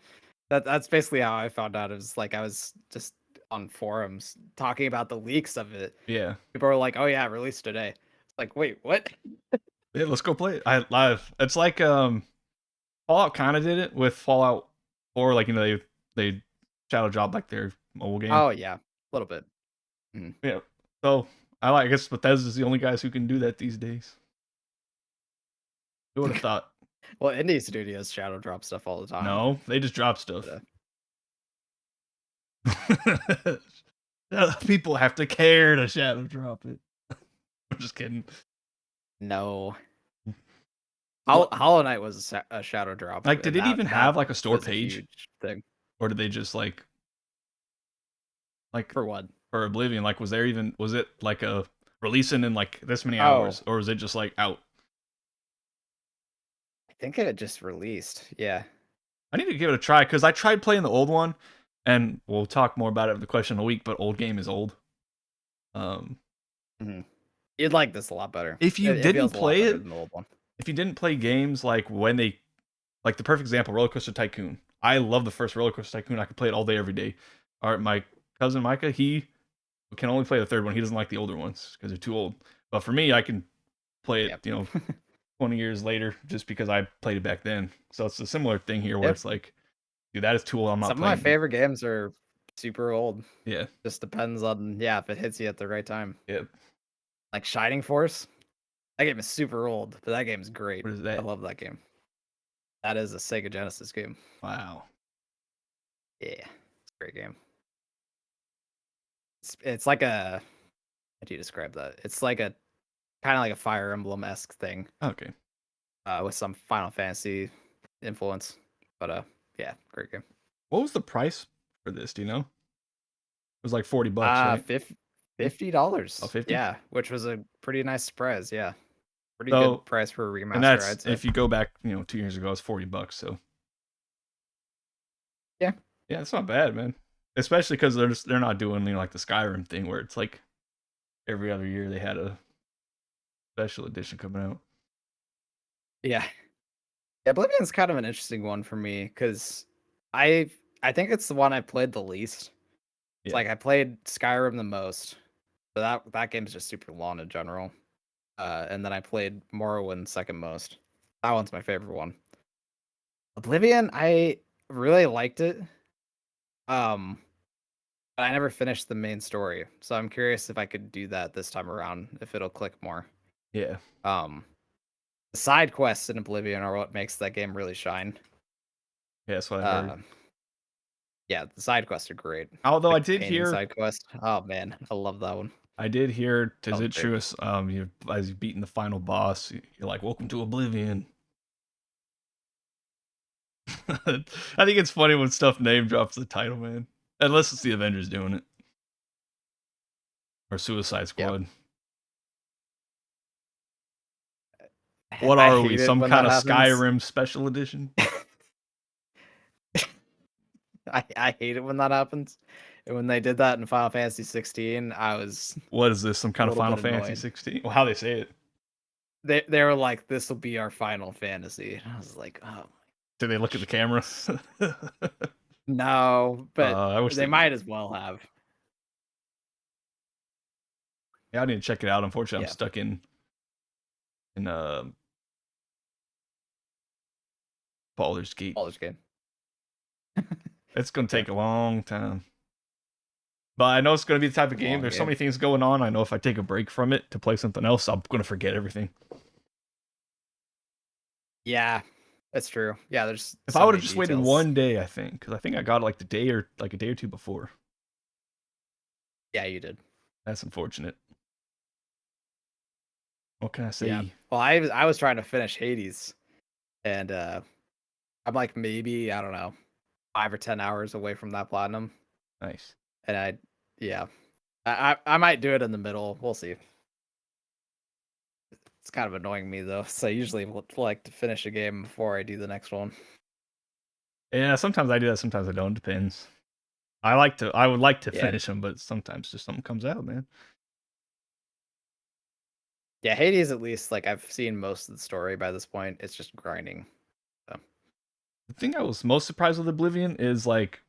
That's basically how I found out. It was like I was just on forums talking about the leaks of it. Yeah, People were like, "Oh yeah, released today." It's like, wait, what? yeah. Let's go play it. I live. It's like Fallout kind of did it with Fallout 4. Like they shadow drop like their mobile game. Oh yeah, a little bit. Yeah. So I guess Bethesda's the only guys who can do that these days. Who would have thought? Well, indie studios shadow drop stuff all the time. No, they just drop stuff. People have to care to shadow drop it. I'm just kidding. No. Hollow Knight was a shadow drop. Like, did it even have like a store was a page, huge thing. or did they just like For what? for Oblivion? Like, was it like a releasing in like this many hours, or was it just like out? I think it just released. Yeah. I need to give it a try because I tried playing the old one, and we'll talk more about it in the question of the week. But old game is old. You'd like this a lot better. If you didn't play it, than the old one. if you didn't play games like when they, like the perfect example, Roller Coaster Tycoon. I love the first Roller Coaster Tycoon. I could play it all day, every day. All right, my cousin Micah, he can only play the third one. He doesn't like the older ones because they're too old. But for me, I can play it, 20 years later, just because I played it back then. So it's a similar thing here, where it's like, dude, that is too old. I'm not Some playing. of my favorite games are super old. Yeah. Just depends on if it hits you at the right time. Yep. Like Shining Force. That game is super old, but that game is great. What is that? I love that game. That is a Sega Genesis game. Wow. Yeah, it's a great game. It's like a, how do you describe that? It's like a kind of like a Fire Emblem-esque thing. Okay. With some Final Fantasy influence. But yeah, great game. What was the price for this? Do you know? It was like $40, right? $50. Oh, 50? Yeah, which was a pretty nice surprise. Yeah, pretty So, good price for a remaster. And that's I'd say. if you go back, 2 years ago, it's $40. So yeah, it's not bad, man. Especially because they're not doing like the Skyrim thing where it's like every other year they had a special edition coming out. Yeah, Oblivion's kind of an interesting one for me because I think it's the one I played the least. It's like I played Skyrim the most, but that game's just super long in general. And then I played Morrowind second most. That one's my favorite one. Oblivion, I really liked it. But I never finished the main story, so I'm curious if I could do that this time around, if it'll click more. Yeah. The side quests in Oblivion are what makes that game really shine. Yeah, that's what I heard. Yeah, the side quests are great. Although Like I did hear side quest. Oh man, I love that one. I did hear, is it great. true as you've beaten the final boss, you're like, welcome to Oblivion. I think it's funny when stuff name drops the title, man. Unless it's the Avengers doing it. Or Suicide Squad. Yep. What I are we? hate it Some when kind that of happens. Skyrim special edition? I hate it when that happens. And when they did that in Final Fantasy 16, I was What is this? Some a kind of little Final bit Fantasy annoyed. 16? Well, how they say it? They were like, "This will be our Final Fantasy." And I was like, "Oh, Do they look at the camera? no," but I wish they they. might as well have. Yeah, I need to check it out. Unfortunately, I'm Yeah, stuck in Baldur's Gate. Baldur's Gate. It's gonna Yeah, take a long time. But I know it's gonna be the type of it's a game. long There's so game. many things going on. I know if I take a break from it to play something else, I'm gonna forget everything. Yeah, that's true. Yeah, there's If I so would have many just waited details. one day, I think, because I think I got it like a day or two before. Yeah, you did. That's unfortunate. What can I Yeah. say? Well, I was trying to finish Hades, and I'm like maybe I don't know 5 or 10 hours away from that platinum, Nice. and yeah, I might do it in the middle. We'll see. It's kind of annoying me though. So I usually like to finish a game before I do the next one. Yeah, sometimes I do that. Sometimes I don't. Depends. I would like to Yeah, finish them, but sometimes just something comes out, man. yeah. Hades at least like I've seen most of the story by this point. It's just grinding. So. The thing I was most surprised with Oblivion is like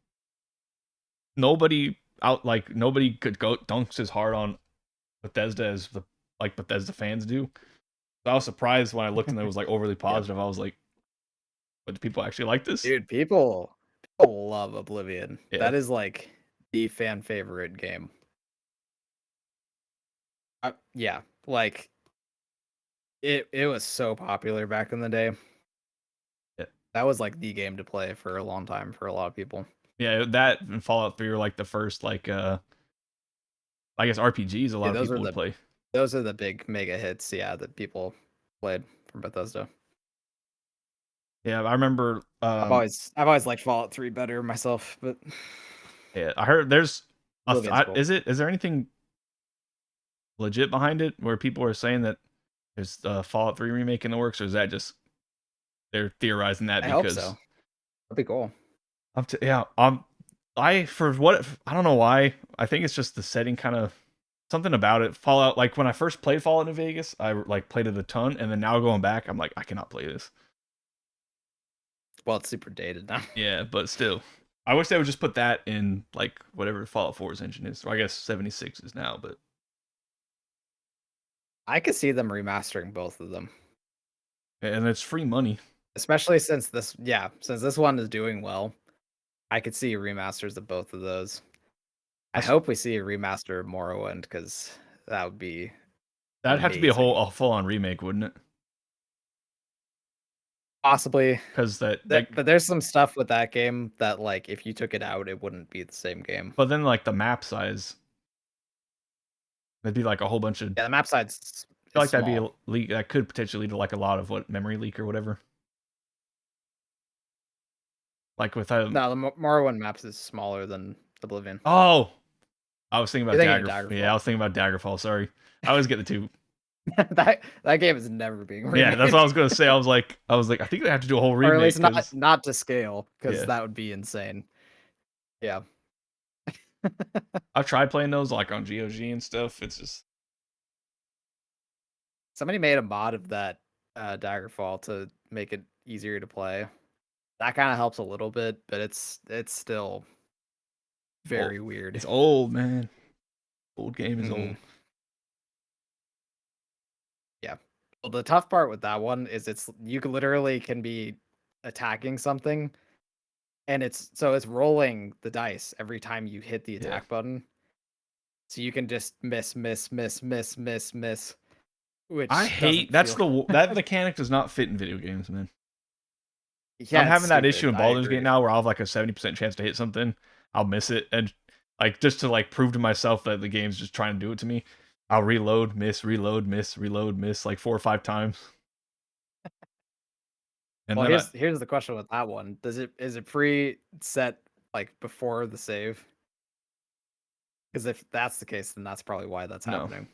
nobody could go dunks as hard on Bethesda as the like Bethesda fans do. So I was surprised when I looked and it was like overly Yeah, positive. I was like, but do people actually like this? dude, people love Oblivion. Yeah. That is like the fan favorite game. Yeah, like it was so popular back in the day. Yeah. That was like the game to play for a long time for a lot of people. Yeah, that and Fallout 3 were like the first I guess RPGs a Yeah, lot of people would play. those are the big mega hits, yeah, that people played from Bethesda. Yeah, I remember I've always liked Fallout 3 better myself, but yeah, I heard there's Oblivion's cool. is there anything legit behind it where people are saying that there's a Fallout 3 remake in the works, or is that just they're theorizing that I hope because so. That'd be cool. yeah, I for what I don't know why. I think it's just the setting kind of something about it. Fallout, like when I first played Fallout in Vegas, I like played it a ton, and then now going back, I'm like, I cannot play this. Well, it's super dated now. Yeah, but still, I wish they would just put that in like whatever Fallout 4's engine is, or I guess 76 is now. But I could see them remastering both of them. and it's free money. Especially since this one is doing well. I could see remasters of both of those. I That's, hope we see a remaster of Morrowind because that would be that'd have to be amazing. a full on remake, wouldn't it? Possibly. Because But there's some stuff with that game that like if you took it out, it wouldn't be the same game. but then like the map size, it'd be like a whole bunch of. Yeah, the map size I feel is like that'd be small. a leak that could potentially lead to like a lot of what memory leak or whatever. Like with No, the Morrowind maps is smaller than Oblivion. oh, I was thinking about You're thinking of Dagger. Yeah, I Daggerfall. was thinking about Daggerfall. Sorry, I always get the two. that game is never being remade. Yeah, that's what I was gonna say. I was like, I think they have to do a whole Or remake at least because not to scale, because yeah, that would be insane. Yeah. I've tried playing those like on GOG and stuff. It's just Somebody made a mod of that Daggerfall to make it easier to play. That kind of helps a little bit, but it's still very weird. it's old, man. Old game is Mhm. old. Yeah. Well, the tough part with that one is you literally can be attacking something, and it's rolling the dice every time you hit the Yeah, attack button. So you can just miss, I which hate doesn't feel. that mechanic does not fit in video games, man. I'm Yeah, it's having that issue stupid. in I Baldur's Gate agree. now where I'll have like a 70% chance to hit something. I'll miss it. And like just to like prove to myself that the game's just trying to do it to me, I'll reload, miss, reload, miss, reload, miss like 4 or 5 times. And Well, then here's the question with that one. Is it pre-set like before the save? Because if that's the case, then that's probably why that's no, happening.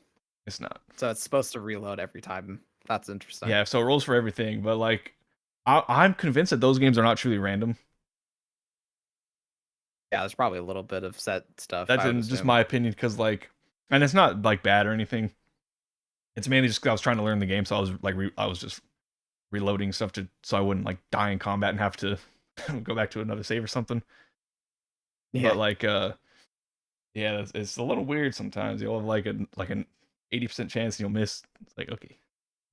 it's not. So it's supposed to reload every time. That's interesting. Yeah, so it rolls for everything, but like I'm convinced that those games are not truly random. Yeah, there's probably a little bit of set stuff. That's I would in just assume. my opinion, because like, and it's not like bad or anything. It's mainly just 'cause I was trying to learn the game, so I was like, I was just reloading stuff so I wouldn't like die in combat and have to go back to another save or something. Yeah. But like, yeah, it's a little weird sometimes. You'll have like an 80% chance you'll miss. It's like, okay,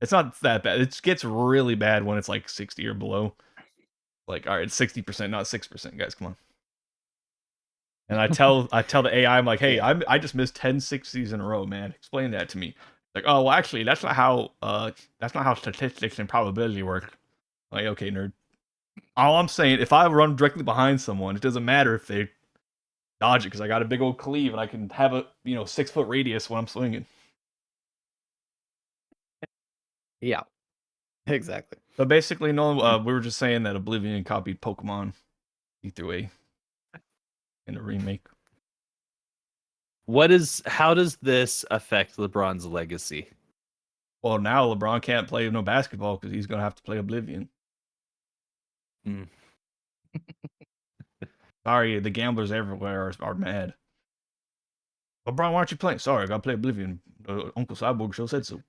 it's not that bad. It gets really bad when it's like 60 or below. Like, all right, it's 60%, not 6%, guys. Come on. And I tell the AI, I'm like, hey, Yeah. I just missed 10 60s in a row, man. Explain that to me. Like, oh, well, actually, that's not how statistics and probability work. Like, okay, nerd. All I'm saying, if I run directly behind someone, it doesn't matter if they dodge it because I got a big old cleave and I can have a 6-foot radius when I'm swinging. Yeah. Exactly. But basically, no, we were just saying that Oblivion copied Pokemon E3A in a remake. How does this affect LeBron's legacy? Well, now LeBron can't play no basketball because he's gonna have to play Oblivion. Hmm. Sorry, the gamblers everywhere are mad. LeBron, why aren't you playing? Sorry, I gotta play Oblivion. Uncle Cyborg show said so.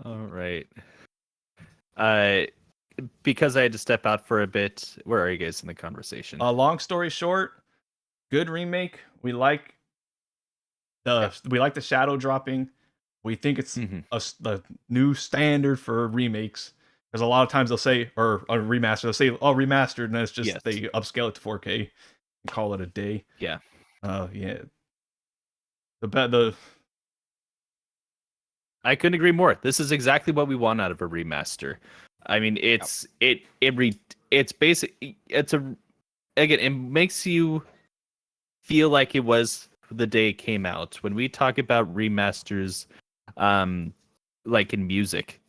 All right. Because I had to step out for a bit. Where are you guys in the conversation? Long story short, good remake. We like the shadow dropping. We think it's the new standard for remakes. Because a lot of times they'll say, or a remaster, they'll say, oh, remastered, and then it's just they upscale it to 4K and call it a day. Yeah. Yeah. I couldn't agree more. This is exactly what we want out of a remaster. I mean, it's basically again, it makes you feel like it was the day it came out. When we talk about remasters, like in music,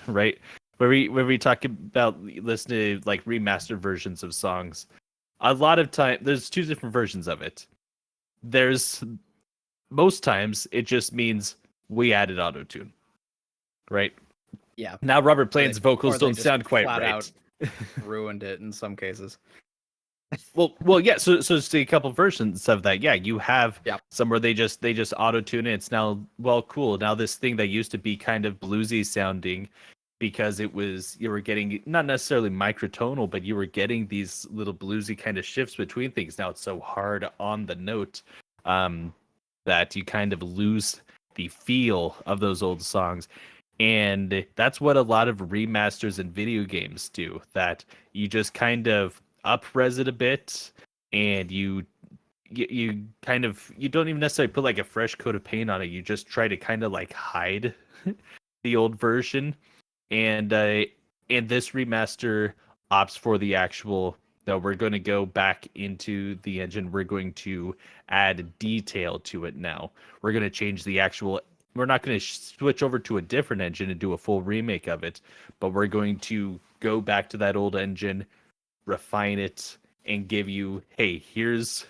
right? Where we talk about listening to like remastered versions of songs, a lot of time there's two different versions of it. There's most times it just means we added autotune, right? Yeah. Now Robert Plant's vocals don't sound quite flat right. out ruined it in some cases. Well, yeah. So it's a couple versions of that. Yeah, you have some where they just auto tune it. It's now cool. Now this thing that used to be kind of bluesy sounding, because you were getting not necessarily microtonal, but you were getting these little bluesy kind of shifts between things. Now it's so hard on the note, that you kind of lose the feel of those old songs. And that's what a lot of remasters in video games do. That you just kind of up-res it a bit, and you kind of, you don't even necessarily put like a fresh coat of paint on it. You just try to kind of like hide the old version. And this remaster opts for the actual, no, we're going to go back into the engine. We're going to add detail to it now. We're going to change the actual, we're not going to switch over to a different engine and do a full remake of it, but we're going to go back to that old engine, refine it, and give you, hey, here's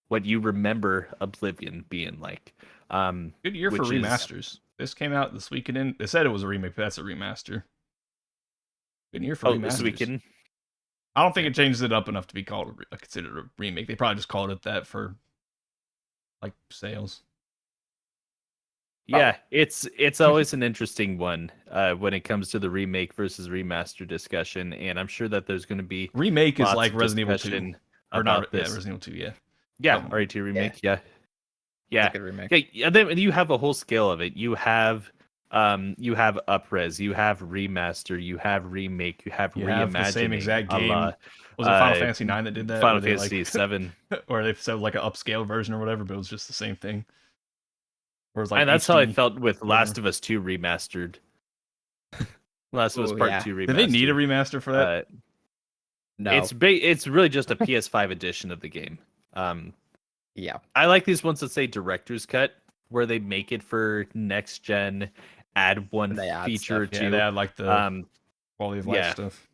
what you remember Oblivion being like. Good year for remasters. This came out this weekend. They said it was a remake, but that's a remaster. Good year for remasters. This weekend. I don't think it changes it up enough to be called considered a remake. They probably just called it that for like sales. Yeah, it's always an interesting one when it comes to the remake versus remaster discussion, and I'm sure that there's going to be remake is like Resident Evil 2 or not this. Yeah, Resident Evil 2, yeah, RE2 remake, yeah. Good remake. Yeah, then you have a whole scale of it. You have upres, you have remaster, you have remake, you have reimagining. The same exact game. Was it Final Fantasy 9 that did that? Final Fantasy 7, or they said like an upscale version or whatever, but it was just the same thing. Like and that's HD, how I felt with Last of Us 2 remastered. Last of Us Part 2 remastered. Did they need a remaster for that? No. It's really just a PS5 edition of the game. Yeah. I like these ones that say Director's Cut, where they make it for next gen, add one feature or two. Yeah, they add like the quality of life stuff.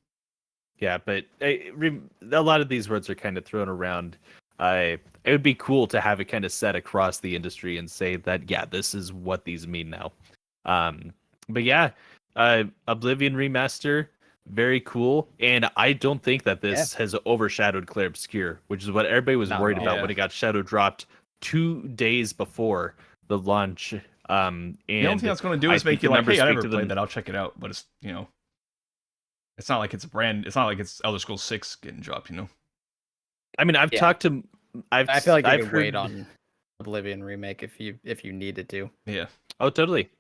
Yeah, but a lot of these words are kind of thrown around. It would be cool to have it kind of set across the industry and say that, yeah, this is what these mean now. But yeah, Oblivion Remaster, very cool. And I don't think that this has overshadowed Clair Obscur, which is what everybody was Not at worried all. about Yeah. when it got shadow dropped 2 days before the launch. And The only thing that's going to do I is think make you the like, numbers hey, I speak never to played them. that. I'll check it out. But it's it's not like it's not like it's Elder Scrolls 6 getting dropped. I mean, I've Yeah. talked to, I feel like you I've could heard, wait on Oblivion remake if you needed to. Yeah. Oh, totally.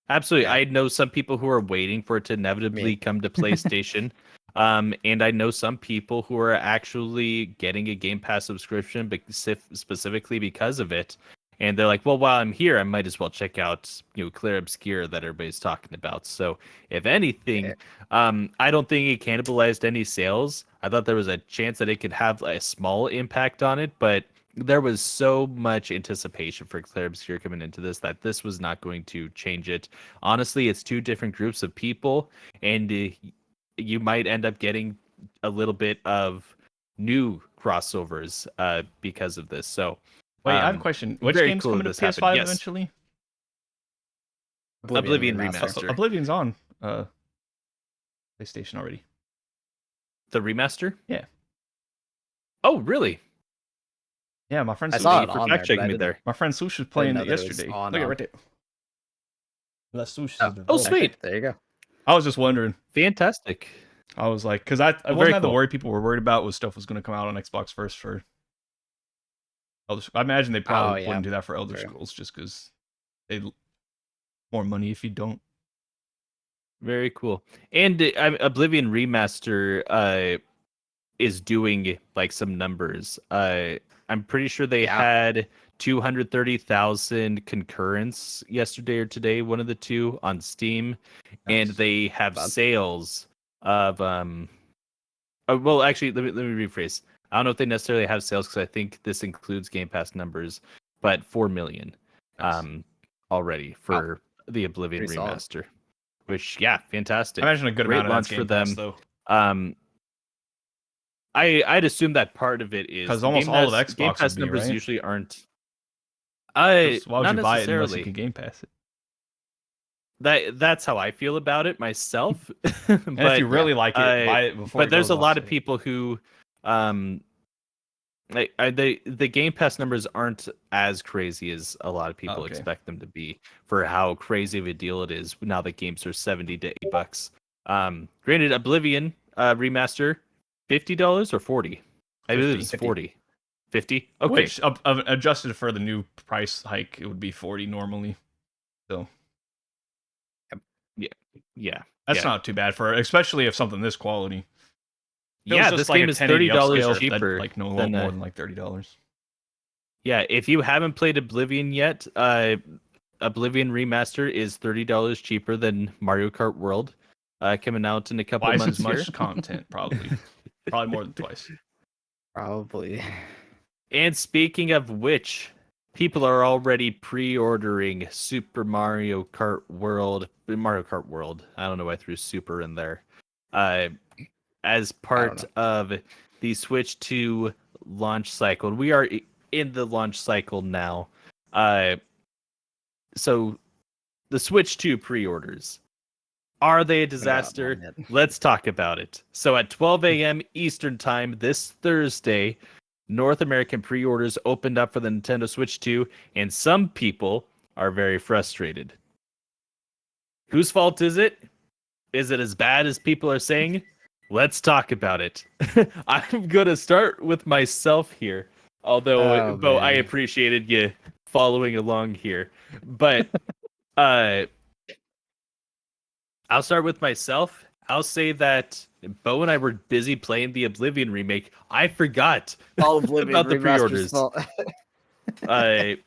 Absolutely. Yeah. I know some people who are waiting for it to inevitably Me. come to PlayStation. And I know some people who are actually getting a Game Pass subscription specifically because of it. And they're like, well, while I'm here, I might as well check out, Clair Obscur that everybody's talking about. So if anything, I don't think it cannibalized any sales. I thought there was a chance that it could have a small impact on it, but there was so much anticipation for Clair Obscur coming into this that this was not going to change it. Honestly, it's 2 different groups of people, and you might end up getting a little bit of new crossovers because of this. So, Wait, I have a question. Which very game's cool coming that to this PS5 happened. Yes. eventually? Oblivion Remaster. Oblivion's on PlayStation already. The remaster? Yeah. Oh, really? Yeah, my friend I Sush, saw Thank it you for on fact there, but checking I me didn't. there. my friend Sush was playing know it that it was yesterday. on, Look at it right there. La Sush Oh. is the Oh, vote. sweet. There you go. I was just wondering. Fantastic. I was like, because I very wasn't that the cool. worry people were worried about was stuff was going to come out on Xbox first for Elder. I imagine they probably yeah. wouldn't do that for Elder True. Scrolls just because they more money if you don't. Very cool. And Oblivion Remaster is doing like some numbers. I'm pretty sure they Yeah. had 230,000 concurrents yesterday or today, one of the two on Steam, and Nice. they have Bad. sales of well, actually, let me rephrase. I don't know if they necessarily have sales because I think this includes Game Pass numbers, but 4 million Nice. already for the Oblivion Pretty solid. Remaster. Which, yeah, fantastic. I imagine a good Great amount of launch that's for Game Pass them. though. I'd assume that part of it is 'Cause the almost Game all of Pass- Xbox Game would Pass be, numbers right? usually aren't. 'Cause why would Not you buy it unless you necessarily. can Game Pass it? That's how I feel about it myself. And if you really like it, buy it before. But it there's goes a lot off of people who, the Game Pass numbers aren't as crazy as a lot of people Okay. expect them to be for how crazy of a deal it is now that games are $70 to $80. Granted, Oblivion remaster, $50 or $40. I believe it's 50. 40. 50. Okay. Which adjusted for the new price hike, it would be 40 normally. So Yeah. that's not too bad for, especially if something this quality. If it was Yeah, just this like game a is 1080 $30 upscale, that'd, cheaper like no than, more than like $30. Yeah, if you haven't played Oblivion yet, Oblivion Remaster is $30 cheaper than Mario Kart World, coming out in a couple Twice months as much here. content, probably. Probably more than twice. Probably. And speaking of which, people are already pre-ordering Super Mario Kart World. I don't know why I threw Super in there. As part of the Switch 2 launch cycle. And we are in the launch cycle now. So the Switch 2 pre-orders. Are they a disaster? Let's talk about it. So at 12 a.m. Eastern Time this Thursday, North American pre-orders opened up for the Nintendo Switch 2, and some people are very frustrated. Whose fault is it? Is it as bad as people are saying? Let's talk about it. I'm going to start with myself here, although, Bo, I appreciated you following along here. But I'll start with myself. I'll say that Bo and I were busy playing the Oblivion remake. I forgot All Oblivion about the Remaster's pre-orders. fault.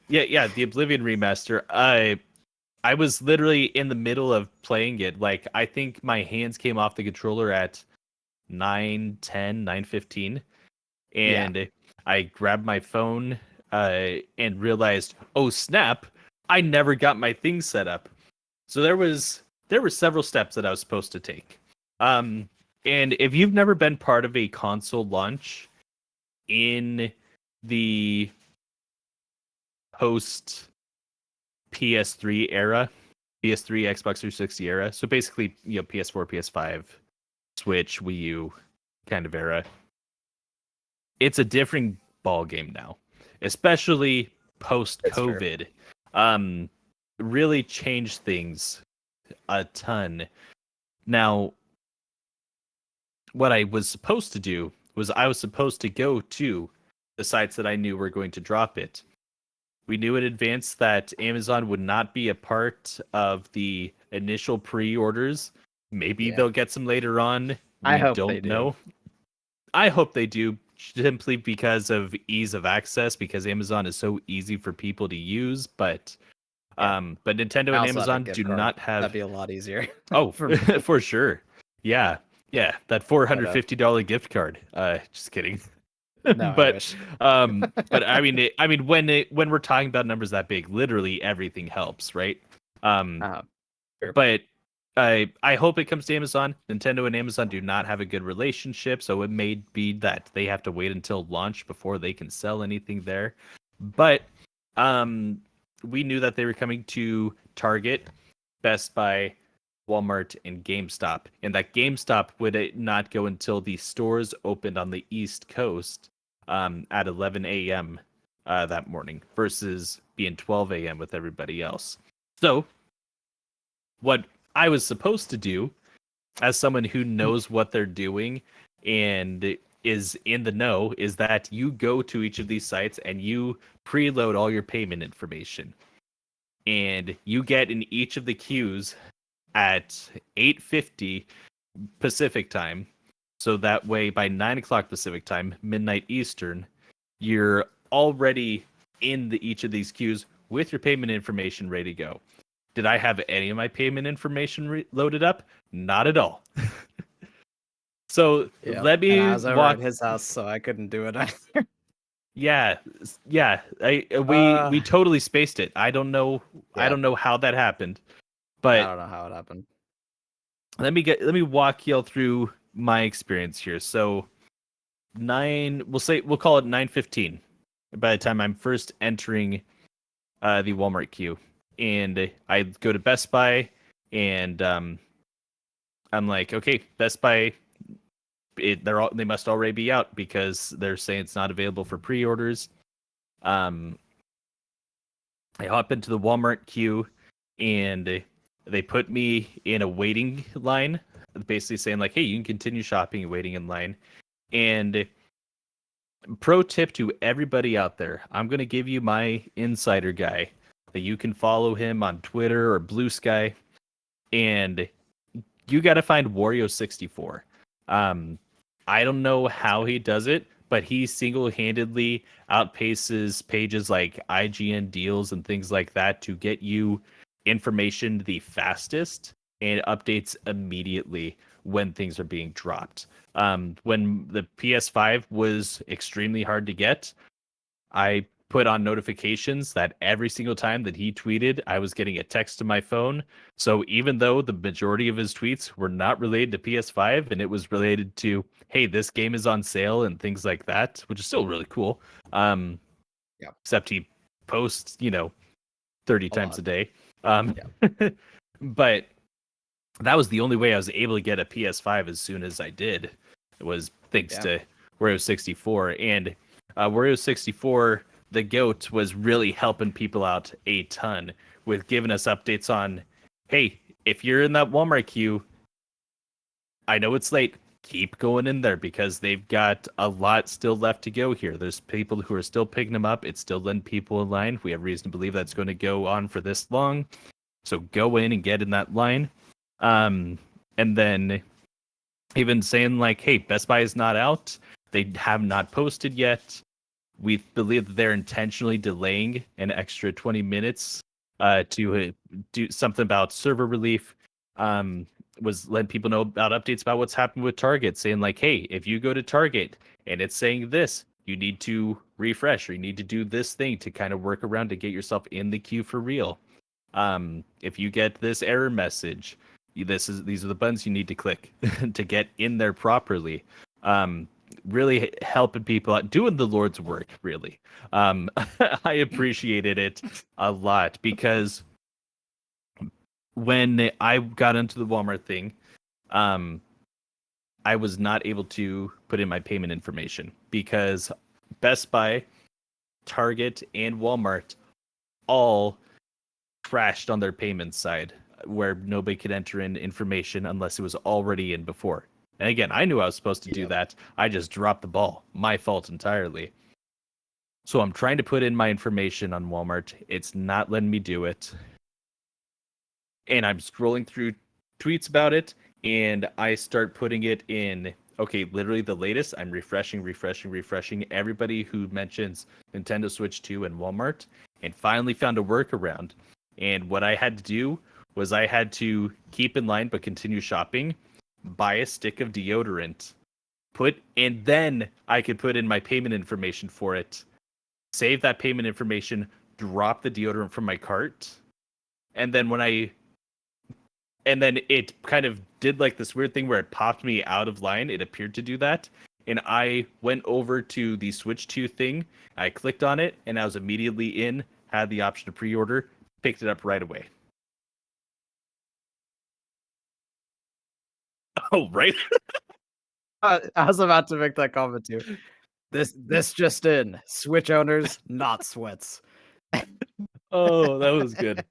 Yeah, the Oblivion remaster. I was literally in the middle of playing it. Like, I think my hands came off the controller at 9:10, 9:15, and I grabbed my phone and realized, oh snap, I never got my thing set up. So there were several steps that I was supposed to take. And if you've never been part of a console launch in the post PS3 era, PS3, Xbox 360 era, so basically, PS4, PS5, Switch, Wii U kind of era, it's a different ball game now, especially post It's fair. COVID. Really changed things a ton. Now, what I was supposed to do was I was supposed to go to the sites that I knew were going to drop it. We knew in advance that Amazon would not be a part of the initial pre-orders. Maybe Yeah. they'll get some later on. We I hope don't they do. know. I hope they do, simply because of ease of access, because Amazon is so easy for people to use. But Yeah. but Nintendo I and also had a Amazon gift do card. not have. That'd be a lot easier. Oh, for me. for sure. Yeah, that $450 gift card. Just kidding. No, I but wish. but I mean when we're talking about numbers that big, literally everything helps, right? Sure. But I hope it comes to Amazon. Nintendo and Amazon do not have a good relationship, so it may be that they have to wait until launch before they can sell anything there. But we knew that they were coming to Target, Best Buy, Walmart, and GameStop, and that GameStop would not go until the stores opened on the East Coast at 11 a.m. That morning, versus being 12 a.m. with everybody else. So, what I was supposed to do, as someone who knows what they're doing and is in the know, is that you go to each of these sites and you preload all your payment information, and you get in each of the queues at 8:50 Pacific time, so that way by 9 o'clock Pacific time, midnight Eastern, you're already in each of these queues with your payment information ready to go. Did I have any of my payment information loaded up? Not at all. So Yeah. let me And I was over walk. at his house, so I couldn't do it either. Yeah. We Uh, totally spaced it. I don't know. I Yeah. don't know how that happened, I but don't know how it happened. let me walk y'all through my experience here. So we'll call it 9:15 by the time I'm first entering the Walmart queue, and I go to Best Buy, and I'm like, okay, Best Buy, they must already be out because they're saying it's not available for pre-orders. I hop into the Walmart queue, and they put me in a waiting line, basically saying like, hey, you can continue shopping and waiting in line. And pro tip to everybody out there, I'm going to give you my insider guy that you can follow him on Twitter or Blue Sky, and you got to find Wario64. I don't know how he does it, but he single-handedly outpaces pages like IGN Deals and things like that to get you information the fastest and updates immediately when things are being dropped. When the PS5 was extremely hard to get, I put on notifications that every single time that he tweeted, I was getting a text to my phone. So even though the majority of his tweets were not related to PS5 and it was related to, hey, this game is on sale and things like that, which is still really cool. Yeah. Except he posts, 30 A times lot. a day. But that was the only way I was able to get a PS5 as soon as I did. It was thanks to Wario 64. And Wario 64, the GOAT, was really helping people out a ton with giving us updates on, hey, if you're in that Walmart queue, I know it's late, keep going in there because they've got a lot still left to go here. There's people who are still picking them up. It's still letting people in line. We have reason to believe that's going to go on for this long. So go in and get in that line. And then even saying like, hey, Best Buy is not out. They have not posted yet. We believe that they're intentionally delaying an extra 20 minutes to do something about server relief. Was letting people know about updates about what's happened with Target, saying like, hey, if you go to Target and it's saying this, you need to refresh or you need to do this thing to kind of work around to get yourself in the queue for real. If you get this error message, these are the buttons you need to click to get in there properly. Really helping people out, doing the Lord's work, really. I appreciated it a lot because when I got into the Walmart thing, I was not able to put in my payment information because Best Buy, Target, and Walmart all crashed on their payment side where nobody could enter in information unless it was already in before. And again, I knew I was supposed to do that. I just dropped the ball. My fault entirely. So I'm trying to put in my information on Walmart. It's not letting me do it. And I'm scrolling through tweets about it, and I start putting it in. Okay, literally the latest. I'm refreshing everybody who mentions Nintendo Switch 2 and Walmart, and finally found a workaround. And what I had to do was I had to keep in line but continue shopping, buy a stick of deodorant, and then I could put in my payment information for it, save that payment information, drop the deodorant from my cart, and then it kind of did like this weird thing where it popped me out of line. It appeared to do that. And I went over to the Switch 2 thing. I clicked on it, and I was immediately in, had the option to pre-order, picked it up right away. Oh, right. I was about to make that comment too. This just in: Switch owners, not sweats. Oh, that was good.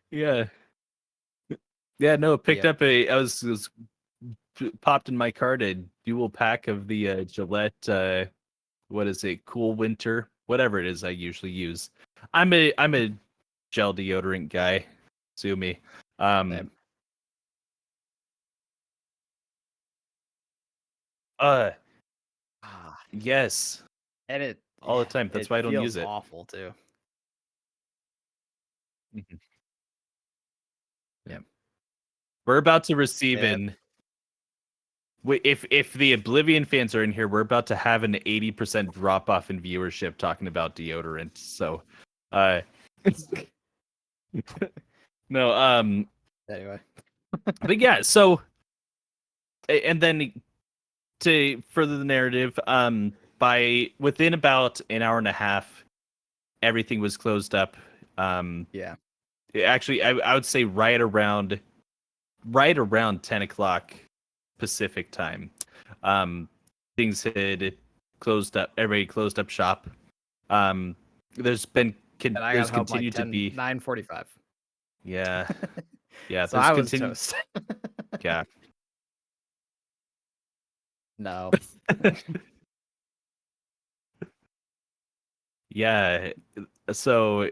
Yeah. Yeah, no, picked up I was popped in my cart a dual pack of the Gillette what is it, Cool Winter, whatever it is I usually use. I'm a gel deodorant guy. Sue me. Same. Yes, And it all the time. That's why I don't use it. Awful too. Mhm. Yeah. We're about to receive Yeah. if the Oblivion fans are in here, we're about to have an 80% drop off in viewership talking about deodorant. So, no, Anyway. but yeah, so and then to further the narrative, by within about an hour and a half, everything was closed up. Yeah. Actually, I would say right around 10 o'clock Pacific time. Things had closed up. Everybody closed up shop. There's been And I there's got home like continued to be 9:45. yeah. Yeah, So there's I was continued toast. yeah. No. Yeah. So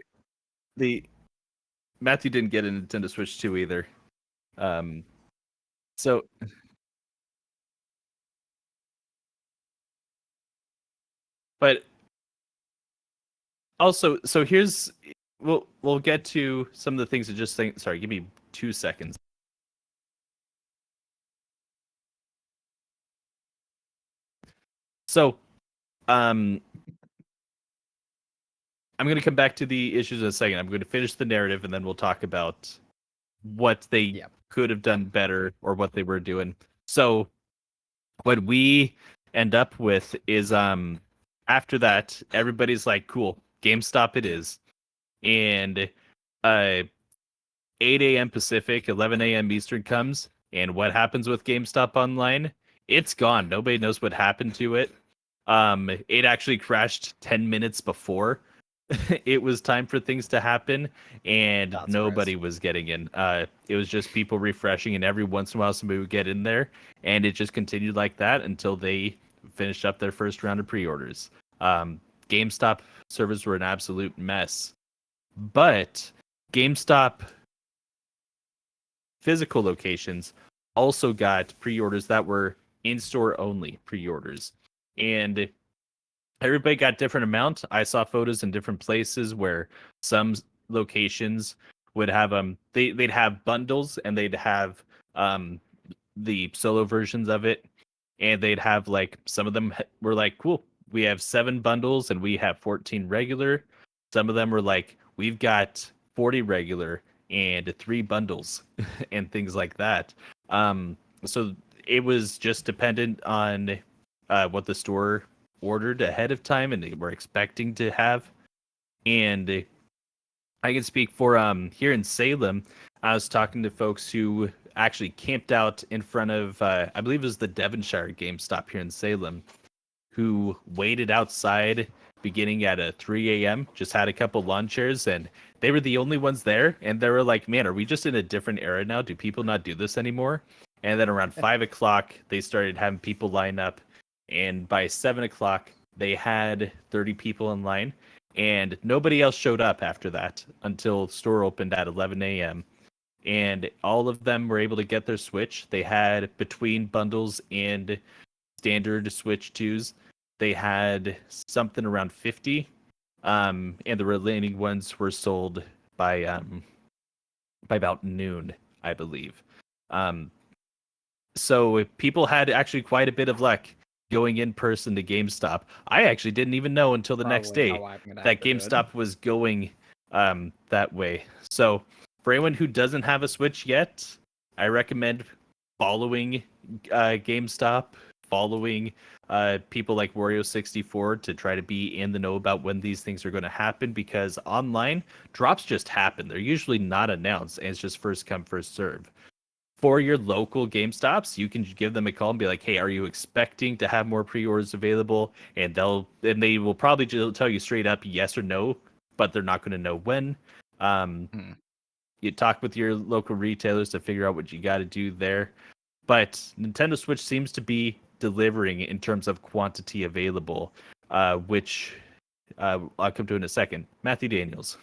the Matthew didn't get a Nintendo Switch 2 either. So but also so here's we'll get to some of the things that just think sorry, give me 2 seconds. So I'm going to come back to the issues in a second. I'm going to finish the narrative and then we'll talk about what they could have done better or what they were doing. So what we end up with is after that everybody's like cool, GameStop it is. And 8 a.m. Pacific, 11 a.m. Eastern comes, and what happens with GameStop Online? It's gone. Nobody knows what happened to it. It actually crashed 10 minutes before it was time for things to happen, and nobody was getting in. It was just people refreshing, and every once in a while somebody would get in there, and it just continued like that until they finished up their first round of pre-orders. GameStop servers were an absolute mess, but GameStop physical locations also got pre-orders that were in-store only pre-orders, and everybody got different amounts. I saw photos in different places where some locations would have they'd have bundles and they'd have the solo versions of it, and they'd have like some of them were like cool, we have 7 bundles and we have 14 regular. Some of them were like we've got 40 regular and 3 bundles and things like that. So it was just dependent on what the store ordered ahead of time and they were expecting to have. And I can speak for here in Salem. I was talking to folks who actually camped out in front of I believe it was the Devonshire GameStop here in Salem, who waited outside beginning at 3 a.m. Just had a couple lawn chairs, and they were the only ones there. And they were like, "Man, are we just in a different era now? Do people not do this anymore?" And then around 5 o'clock, they started having people line up, and by 7 o'clock, they had 30 people in line, and nobody else showed up after that until the store opened at 11 a.m. And all of them were able to get their Switch. They had between bundles and standard Switch 2s, they had something around 50, and the remaining ones were sold by about noon, I believe. So people had actually quite a bit of luck going in person to GameStop. I actually didn't even know until the next Probably day how I'm gonna have that to do it. GameStop was going that way. So for anyone who doesn't have a Switch yet, I recommend following GameStop, following people like Wario64 to try to be in the know about when these things are going to happen, because online drops just happen. They're usually not announced, and it's just first come, first serve. For your local GameStops, you can give them a call and be like, "Hey, are you expecting to have more pre-orders available?" And they will probably tell you straight up yes or no, but they're not going to know when. You talk with your local retailers to figure out what you got to do there. But Nintendo Switch seems to be delivering in terms of quantity available, which I'll come to in a second. Matthew Daniels.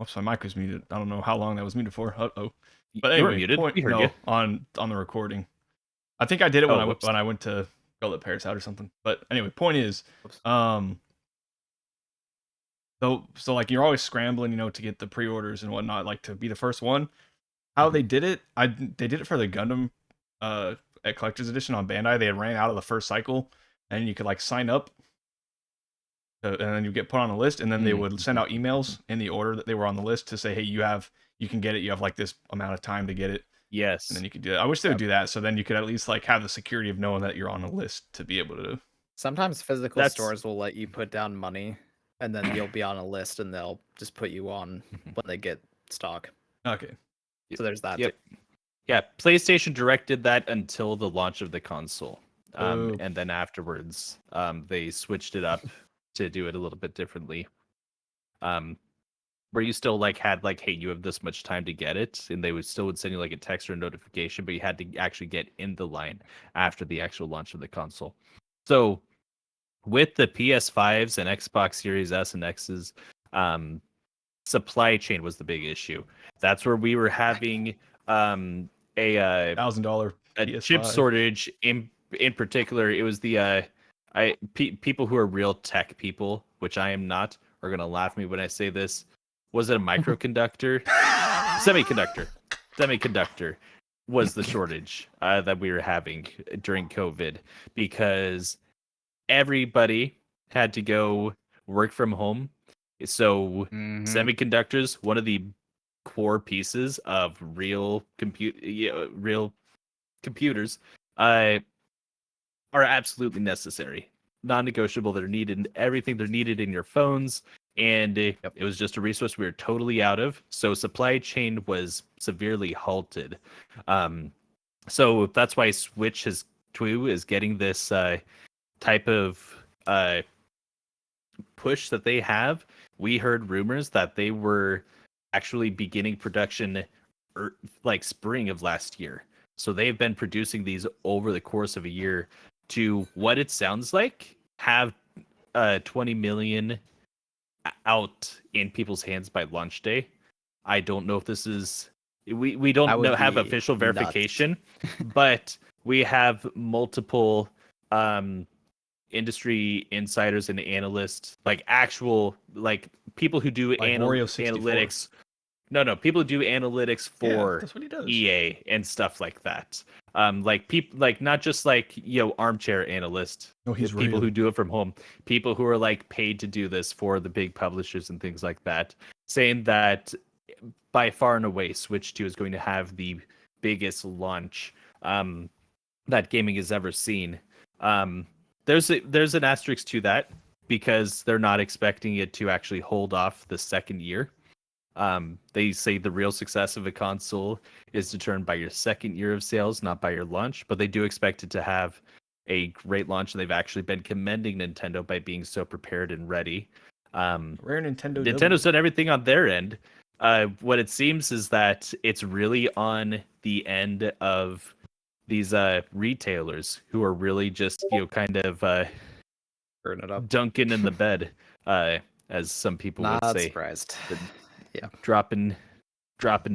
Oops, my mic was muted. I don't know how long that was muted for. Uh-oh. But You were anyway, muted. point We heard you. on the recording. I think I did it when whoops. I went to go let Paris out or something. But anyway, point is, Whoops. so like you're always scrambling, to get the pre-orders and whatnot, like to be the first one. How they did it, they did it for the Gundam at Collector's Edition on Bandai. They ran out of the first cycle, and you could like sign up, and then you get put on a list, and then they would send out emails in the order that they were on the list to say, hey, you can get it. You have like this amount of time to get it. Yes. And then you could do it. I wish they would do that, so then you could at least like have the security of knowing that you're on a list to be able to. Sometimes physical That's- stores will let you put down money, and then you'll be on a list, and they'll just put you on when they get stock. Okay. So there's that. Yep. Too. Yeah, PlayStation directed that until the launch of the console. Oh. And then afterwards, they switched it up to do it a little bit differently. Where you still had hey, you have this much time to get it, and they would send you like a text or a notification, but you had to actually get in the line after the actual launch of the console. So with the PS5s and Xbox Series S and X's, supply chain was the big issue. That's where we were having a $1,000 chip PS5. shortage. In particular, it was the people who are real tech people, which I am not, are gonna laugh at me when I say this. Was it a microconductor? Semiconductor was the shortage that we were having during COVID, because everybody had to go work from home. So semiconductors, one of the core pieces of real computers, are absolutely necessary, non-negotiable. They're needed. Everything they're needed in your phones, and it was just a resource we were totally out of. So supply chain was severely halted. So that's why Switch is getting this type of push that they have. We heard rumors that they were actually beginning production like spring of last year. So they've been producing these over the course of a year to what it sounds like have 20 million out in people's hands by launch day. I don't know if this is we don't have be official nuts. verification, but we have multiple industry insiders and analysts, like actual people who do analytics. No, people who do analytics for that's what he does. EA and stuff like that. People not just armchair analysts. No, he's people real. who do it from home. People who are paid to do this for the big publishers and things like that, saying that by far and away Switch 2 is going to have the biggest launch that gaming has ever seen. There's an asterisk to that because they're not expecting it to actually hold off the second year. They say the real success of a console is determined by your second year of sales, not by your launch. But they do expect it to have a great launch, and they've actually been commending Nintendo by being so prepared and ready. Rare Nintendo. Nintendo's done everything on their end. What it seems is that it's really on the end of these retailers who are really just kind of Burn it up. dunking in the bed, as some people would Not say. surprised. Yeah. dropping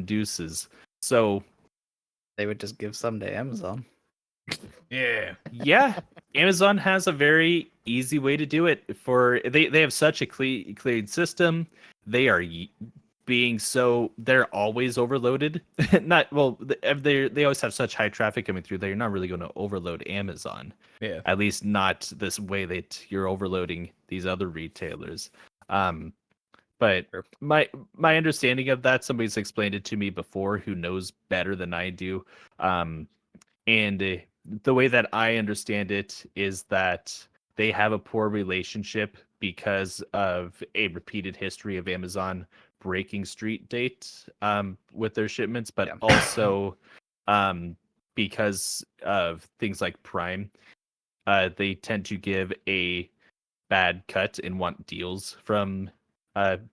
deuces. So They would just give some to Amazon. yeah, Amazon has a very easy way to do it. For they have such a clean system. They are they're always overloaded. Not well, they always have such high traffic coming through that you're not really going to overload Amazon. Yeah. At least not this way that you're overloading these other retailers. But my understanding of that, somebody's explained it to me before who knows better than I do. And the way that I understand it is that they have a poor relationship because of a repeated history of Amazon breaking street date with their shipments, but also because of things like Prime. They tend to give a bad cut and want deals from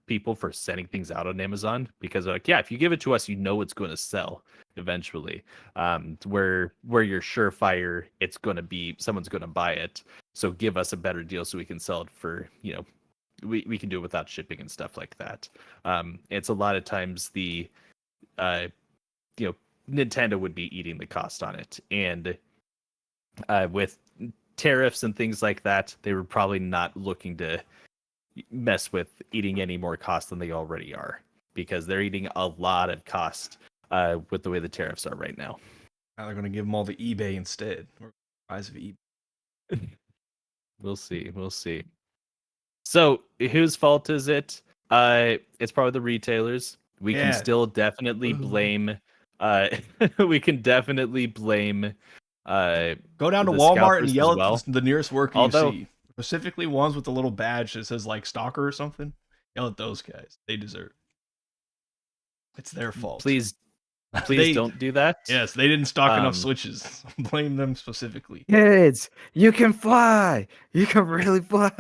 people for sending things out on Amazon because like, yeah, if you give it to us, you know it's going to sell eventually. Where you're surefire, it's going to be someone's going to buy it. So give us a better deal so we can sell it for, we can do it without shipping and stuff like that. It's a lot of times the Nintendo would be eating the cost on it, and with tariffs and things like that, they were probably not looking to mess with eating any more cost than they already are, because they're eating a lot of cost with the way the tariffs are right now. Now they're going to give them all to eBay instead. Or rise of eBay. We'll see. So whose fault is it? It's probably the retailers. We can still definitely blame. We can definitely blame. Go down to the Walmart and scalpers yell as well. at the nearest worker Although- you see. Specifically ones with the little badge that says like stalker or something. Yell at those guys. They deserve it. It's their fault. Please They- don't do that. Yes, they didn't stock enough Switches. Blame them specifically. Kids, you can fly. You can really fly.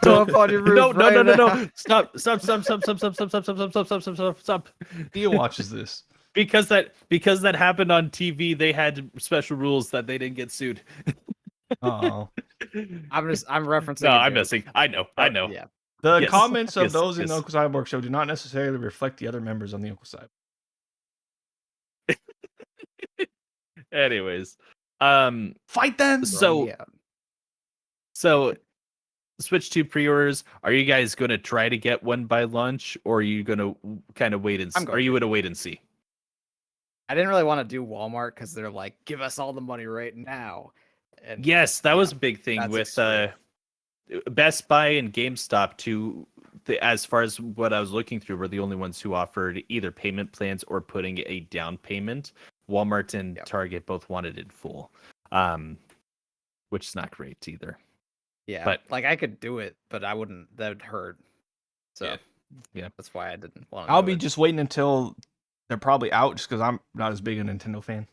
Go up on your roof. No. Stop. Thea watches this. Because that happened on TV, they had special rules that they didn't get sued. Oh. I'm referencing. No, a I'm joke. messing. I know. Yeah. The Yes, comments of yes, those in the yes. Uncle Cyborg show do not necessarily reflect the other members on the Uncle Cyborg. Anyways, Fight them. So- yeah. so Switch 2 pre-orders. Are you guys going to try to get one by launch, or are you going to kind of wait and? I'm going Are you to. going to wait and see? I didn't really want to do Walmart because they're like, give us all the money right now. And Yes, that was a big thing that's with extreme. Best Buy and GameStop. As far as what I was looking through, were the only ones who offered either payment plans or putting a down payment. Walmart and Target both wanted it full, which is not great either. Yeah, but- like I could do it, but I wouldn't. That would hurt. So Yeah. that's why I didn't want to. I'll be just waiting until they're probably out, just because I'm not as big a Nintendo fan.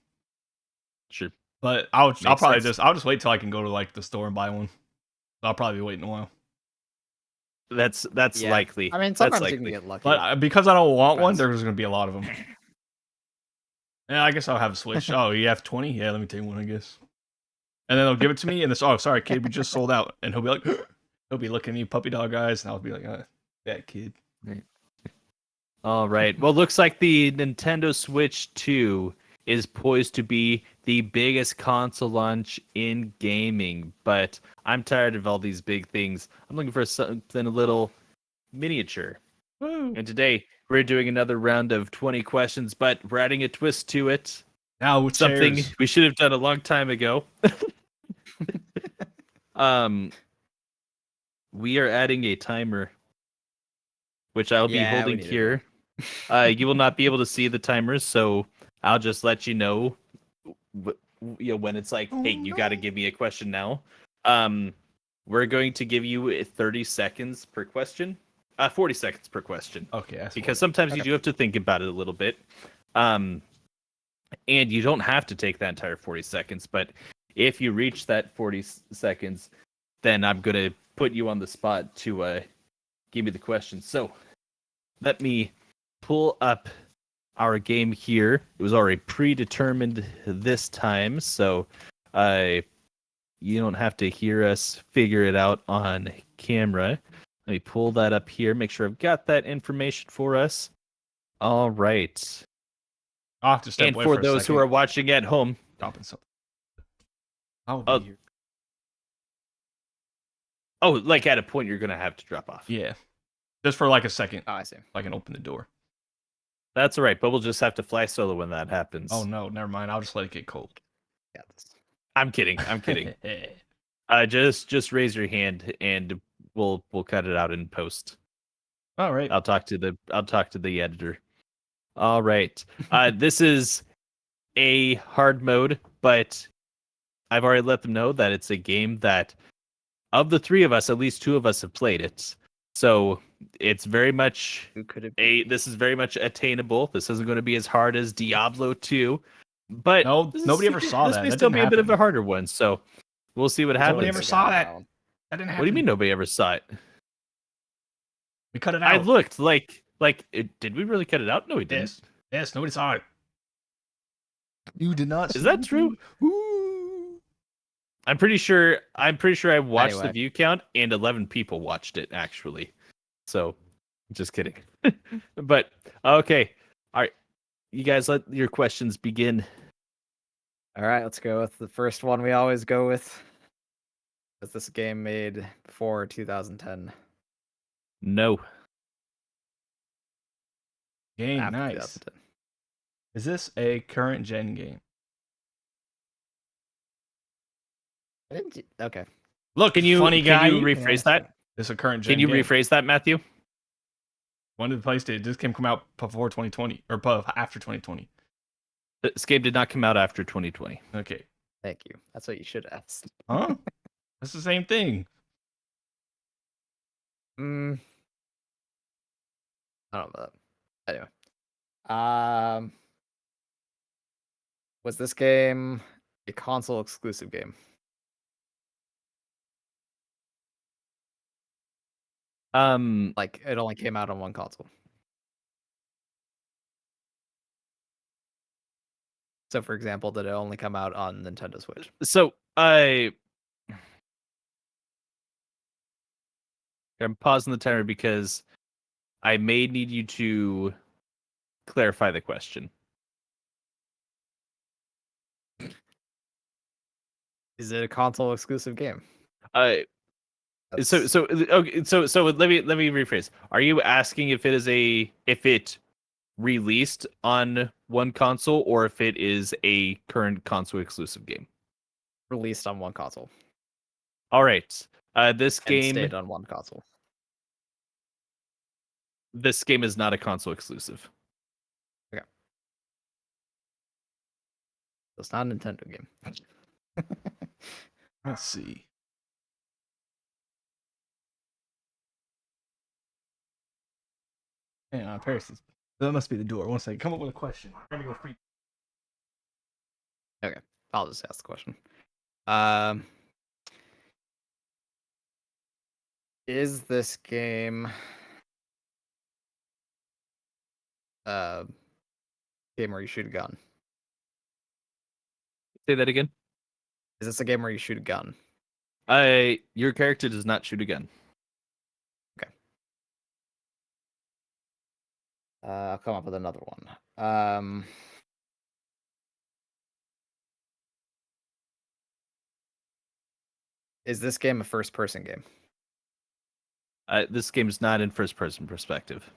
Sure. But I'll Makes probably sense. I'll just wait till I can go to like the store and buy one. I'll probably be waiting a while. That's Yeah. likely. I mean, That's sometimes you can likely. get lucky. But because I don't want one, Depends. there's going to be a lot of them. Yeah, I guess I'll have a Switch. Oh, you have 20? Yeah, let me take one, I guess. And then they'll give it to me, and it's, oh, sorry, kid, we just sold out. And he'll be like, he'll be looking at me puppy dog eyes, and I'll be like, that kid. All right. Well, looks like the Nintendo Switch 2 is poised to be the biggest console launch in gaming, but I'm tired of all these big things. I'm looking for something a little miniature. Woo. And today we're doing another round of 20 questions, but we're adding a twist to it. Now with Something chairs. we should have done a long time ago. We are adding a timer, which I'll be Yeah, we holding need it. here. You will not be able to see the timers, so I'll just let you know when it's like, Oh, hey, you got to no. give me a question now. We're going to give you 30 seconds per question. 40 seconds per question. Okay, that's Because fine. sometimes you do have to think about it a little bit. And you don't have to take that entire 40 seconds, but if you reach that 40 seconds, then I'm going to put you on the spot to give me the question. So let me pull up our game here. It was already predetermined this time, so you don't have to hear us figure it out on camera. Let me pull that up here, make sure I've got that information for us. All right. I'll have to step And away for for a those who second. are watching at home, Dropping something. I'll Oh. be here. oh, like at a point you're gonna have to drop off. Yeah. Just for like a second. Oh, I see. I can open the door. That's all right, but we'll just have to fly solo when that happens. Oh no, never mind. I'll just let it get cold. Yeah. I'm kidding. I'm kidding. Just raise your hand and we'll cut it out in post. All right. I'll talk to the editor. All right. This is a hard mode, but I've already let them know that it's a game that of the three of us, at least two of us have played it. So it's very much Who could it be? this is very much attainable. This isn't going to be as hard as Diablo 2, but No, nobody ever saw this that. may That still didn't be a bit of a happen. harder one. So we'll see what Nobody happens. ever got saw it that. one. That didn't happen. What do you mean nobody ever saw it? We cut it I out. looked did we really cut it out? No, we didn't. Yes. Yes, nobody saw it. You did not. Is that true? Ooh. I'm pretty sure I watched the Anyway. view count and 11 people watched it actually. So, just kidding. But okay. All right. You guys let your questions begin. All right, let's go with the first one we always go with. Was this game made before 2010? No. Game, After nice. 2010. Is this a current gen game? Okay. Look, Can you funny guy. can you can rephrase answer. that? This is a current gen Can you game. rephrase that, Matthew? When did the PlayStation? This game come out before 2020 or after 2020? This game did not come out after 2020. Okay. Thank you. That's what you should ask. Huh? That's the same thing. I don't know that. Anyway. Was this game a console exclusive game? Like it only came out on one console. So for example, did it only come out on Nintendo Switch? So I'm pausing the timer because I may need you to clarify the question. Is it a console exclusive game? Okay, so let me rephrase. Are you asking if it released on one console or if it is a current console exclusive game? Released on one console. All right. This And game stayed on one console. is not a console exclusive. So it's not a Nintendo game. Let's see. Yeah, Paris. That must be the door. One second. Come up with a question. I'm gonna go free. Okay, I'll just ask the question. Is this game game where you shoot a gun? Say that again. Is this a game where you shoot a gun? Your character does not shoot a gun. I'll come up with another one. Is this game a first-person game? This game is not in first-person perspective.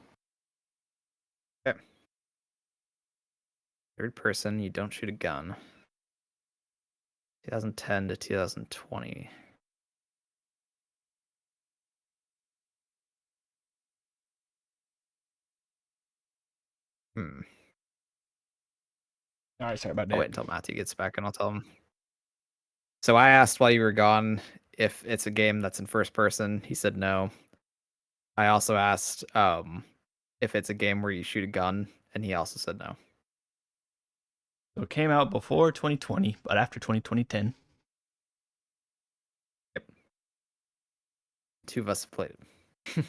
Okay. Third person, you don't shoot a gun. 2010 to 2020. All right, sorry about I'll that. wait until Matthew gets back and I'll tell him. So I asked while you were gone if it's a game that's in first person. He said no. I also asked if it's a game where you shoot a gun, and he also said no. So it came out before 2020, but after 2010. Two of us have played it.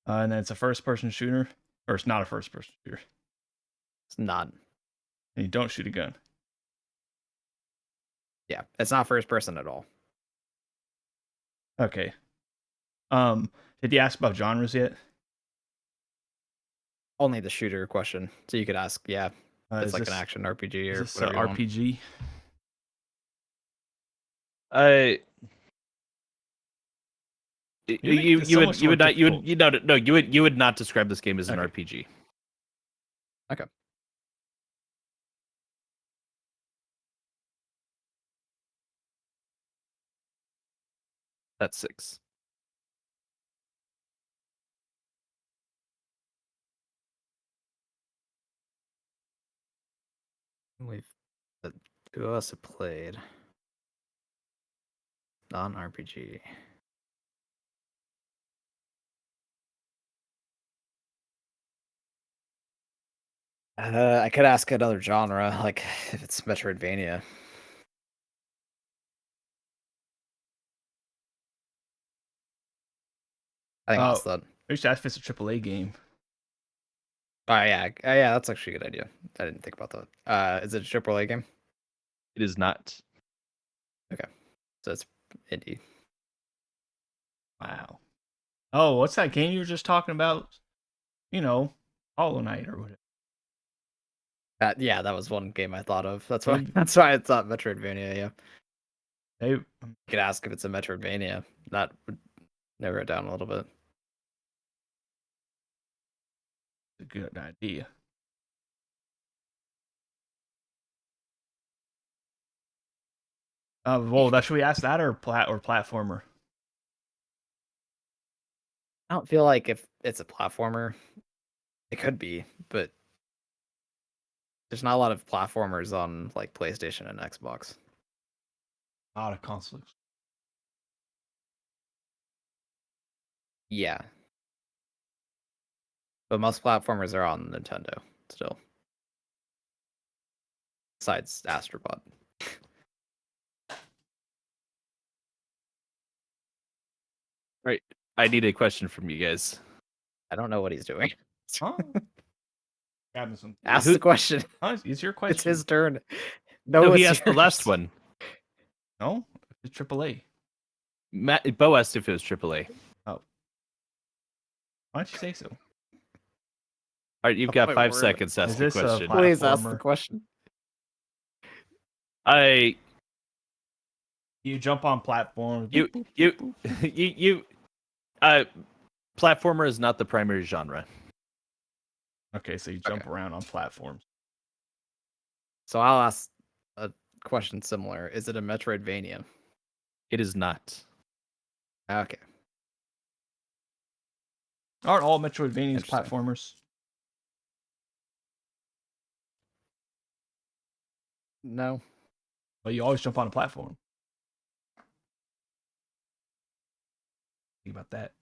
And then it's a first-person shooter, or it's not a first-person shooter, It's not. and you don't shoot a gun. Yeah, it's not first person at all. Okay. Did you ask about genres yet? Only the shooter question. So you could ask, yeah, it's Is like this, an action RPG is or this whatever you want. RPG? You would not describe this game as an Okay. RPG. Okay. That's 6. The two of us have played non-RPG. I could ask another genre, like if it's Metroidvania. I think I'll ask that. I used to ask if it's a AAA game. Oh yeah, yeah, that's actually a good idea. I didn't think about that. Is it a AAA game? It is not. So it's indie. Wow. Oh, what's that game you were just talking about? You know, Hollow Knight or whatever. Yeah, that was one game I thought of. That's why. Mm. That's why I thought Metroidvania. Yeah, They, you could ask if it's a Metroidvania. That would narrow it down a little bit. a good idea. Well, should we ask that or platformer? I don't feel like if it's a platformer, it could be, but there's not a lot of platformers on like PlayStation and Xbox. Not a console. Yeah, but most platformers are on Nintendo still. Besides Astrobot. Right. I need a question from you guys. I don't know what he's doing. Huh? Grabbing some. Ask Who- the question. Huh? It's your question. It's his turn. No, he it's asked the last yours. one. No, it's AAA. Bo asked if it was AAA. Why don't you say so? All right, you've Oh got my 5 word. seconds to Is ask the this a question. Please ask the platformer? question. You jump on platforms. You- Platformer is not the primary genre. Okay, so you jump around on platforms. So I'll ask a question similar. Is it a Metroidvania? It is not. Okay. Aren't all Metroidvanias Interesting. platformers? No. But you always jump on a platform. Think about that.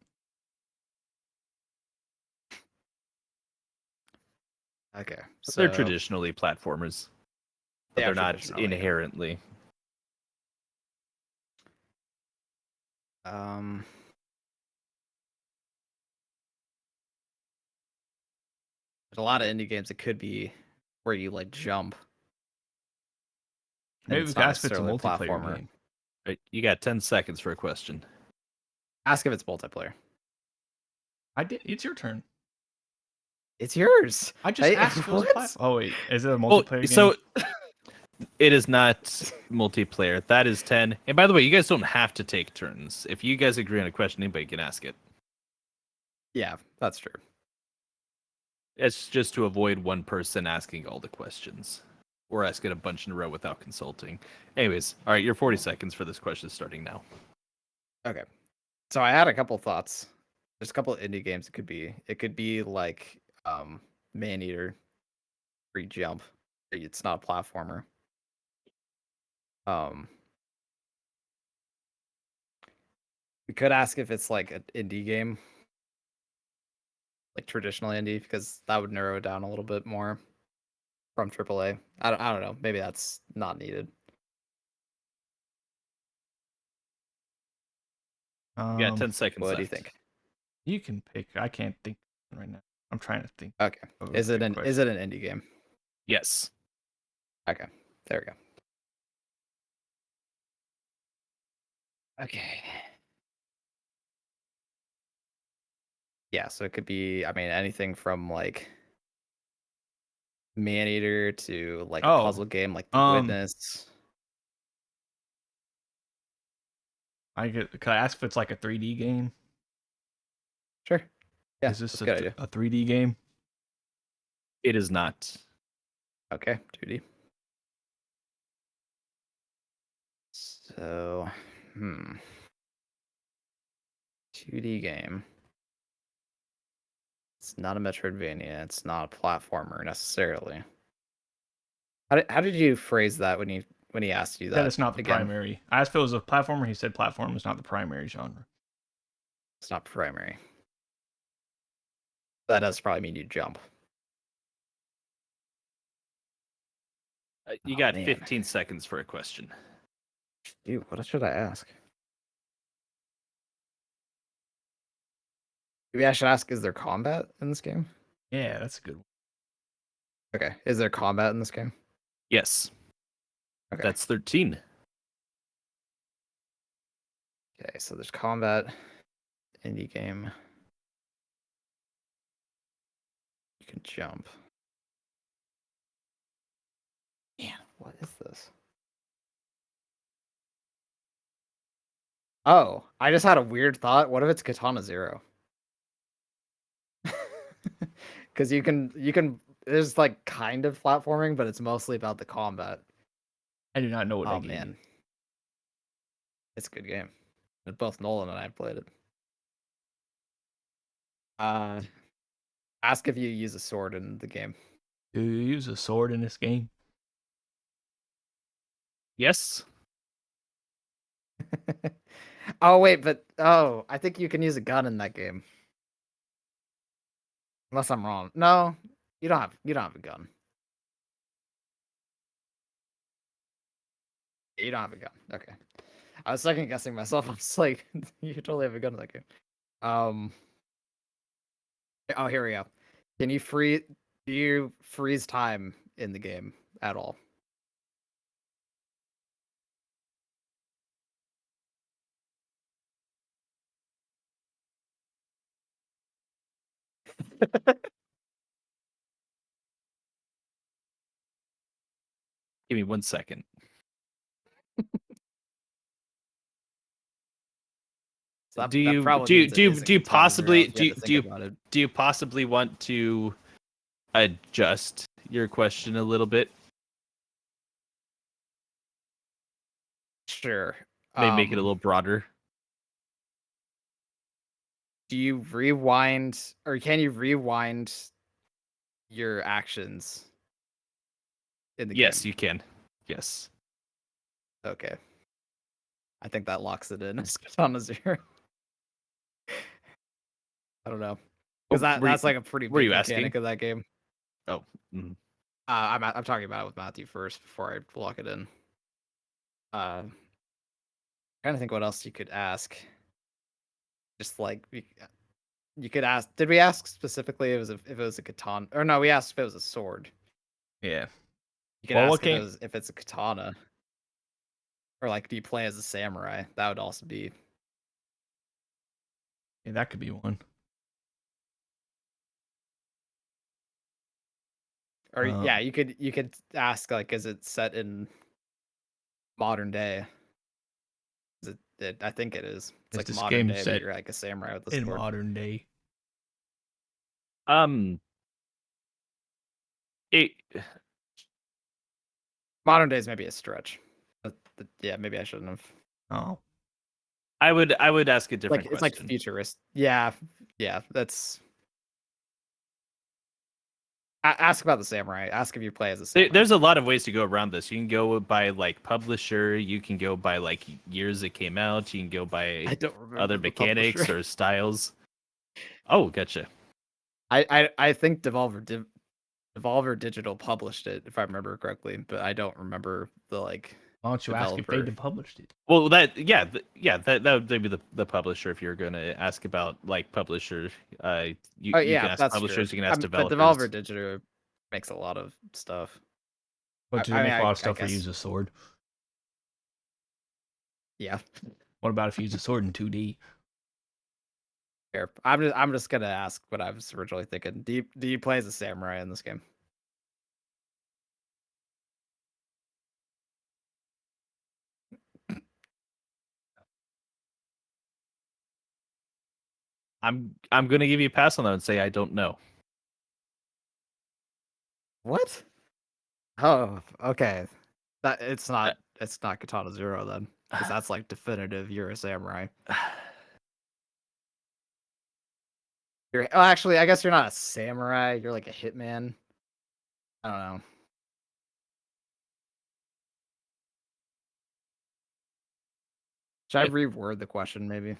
Okay. So They're traditionally platformers, but Yeah, they're not traditionally, yeah. inherently. There's a lot of indie games that could be where you like jump. and Maybe it's we can not ask if it's a necessarily multiplayer game. Right, you got 10 seconds for a question. Ask if it's multiplayer. I did. It's your turn. It's yours. I just asked if it was a what? platform. Oh wait, is it a Well, multiplayer game? so it is not multiplayer. That is 10. And by the way, you guys don't have to take turns. If you guys agree on a question, anybody can ask it. Yeah, that's true. It's just to avoid one person asking all the questions or asking a bunch in a row without consulting. Anyways, all right, your 40 seconds for this question starting now. Okay. So I had a couple thoughts. There's a couple of indie games it could be. It could be like Maneater, free jump. It's not a platformer. We could ask if it's like an indie game, like traditional indie, because that would narrow it down a little bit more from AAA. I don't know. Maybe that's not needed. Yeah, 10 seconds What left. do you think? You can pick. I can't think right now. I'm trying to think. Okay. of a Is it good an question. indie game? Yes. Okay. There we go. Okay. Yeah, so it could be, I mean, anything from like Maneater to like a Oh, puzzle game like The um, Witness. could I ask if it's like a 3D game? Sure. Yeah, Is this that's a good idea. a 3D game? It is not. Okay, 2D. So, 2D game. It's not a Metroidvania. It's not a platformer necessarily. How did you phrase that when he asked you that? That it's not the again? primary. I asked if it was a platformer. He said platform is not the primary genre. It's not primary. That does probably mean you jump. You Oh, got man. 15 seconds for a question. Dude, what should I ask? Maybe I should ask, is there combat in this game? Yeah, that's a good one. Okay. Is there combat in this game? Yes. Okay. That's 13. Okay, so there's combat. Indie game. You can jump. Man, what is this? Oh, I just had a weird thought. What if it's Katana Zero? Because you can there's like kind of platforming, but it's mostly about the combat. I do not know what Oh that game man, it's a good game. Both Nolan and I played it. Ask if you use a sword in the game. is. Do you use a sword in this game? Yes. Oh wait, but I think you can use a gun in that game. Unless I'm wrong. No, you don't have a gun. You don't have a gun. Okay. I was second guessing myself. I was like, you totally have a gun in that game. Oh, here we go. Can you do you freeze time in the game at all? Give me 1 second. So Do that you probably do you means it do you, isn't do you Katana Zero possibly if you had to think about it. do you possibly want to adjust your question a little bit? Sure. Maybe make it a little broader. Do you rewind, or can you rewind your actions in the Yes, game? you can. Yes. Okay. I think that locks it in as Katana Zero. I don't know. Because that's like a pretty were big you mechanic asking? of that game. Oh. mhm. I'm talking about it with Matthew first before I lock it in. Trying to think what else you could ask. Just like you could ask. Did we ask specifically if it was a katana? Or no, we asked if it was a sword. Yeah. You could Well, ask what game? if it's a katana. Or like, do you play as a samurai? That would also be. Yeah, that could be one. Or yeah, you could ask like, is it set in modern day? Is I think it is. It's Is like this modern game day, but set you're like a samurai with a in sword. modern day? It Modern day is maybe a stretch. Yeah, maybe I shouldn't have. Oh, I would ask a different It's like question. futurist. Yeah, that's. Ask about the samurai. Ask if you play as a samurai. There's a lot of ways to go around this. You can go by like publisher. You can go by like years it came out. You can go I by don't remember other the mechanics publisher. or styles. Oh, gotcha. I think Devolver Digital published it, if I remember correctly, but I don't remember the like. Why don't you ask if they Developer. published it? Well, that that would be the publisher if you're gonna ask about like publisher. You Oh you can yeah, ask that's publishers. true. You can ask But developers. Devolver Digital makes a lot of stuff. But do they make a lot of stuff where you guess. use a sword? Yeah, What about if you use a sword in 2D? fair. I'm just gonna ask what I was originally thinking. Do you play as a samurai in this game? I'm gonna give you a pass on that and say I don't know. What? Oh, okay. That it's not Katana Zero then, because that's like definitive. You're a samurai. Actually, I guess you're not a samurai. You're like a hitman. I don't know. Should I Yeah. reword the question maybe?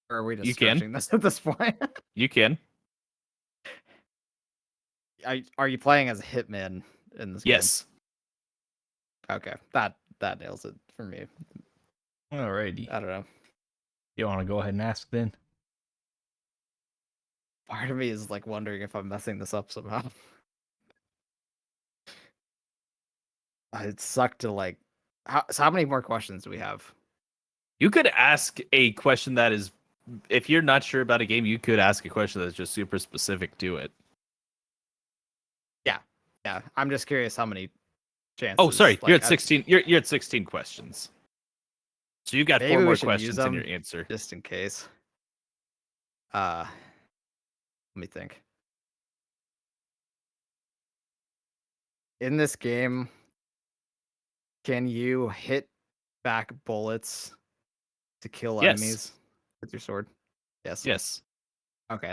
Or are we just You can. stretching this at this point? You can. Are you playing as a hitman in this game? Yes. Okay, that nails it for me. Alrighty. I don't know. You want to go ahead and ask then? Part of me is like wondering if I'm messing this up somehow. It sucked to like. How many more questions do we have? You could ask a question that is, if you're not sure about a game, you could ask a question that's just super specific to it. Yeah, I'm just curious how many chances. Oh, sorry, like, you're at 16. You're at 16 questions. So you got Maybe 4 we more should use questions in them. your answer. Just in case. Let me think. In this game, can you hit back bullets to kill Yes. enemies with your sword? Yes. Yes, Okay,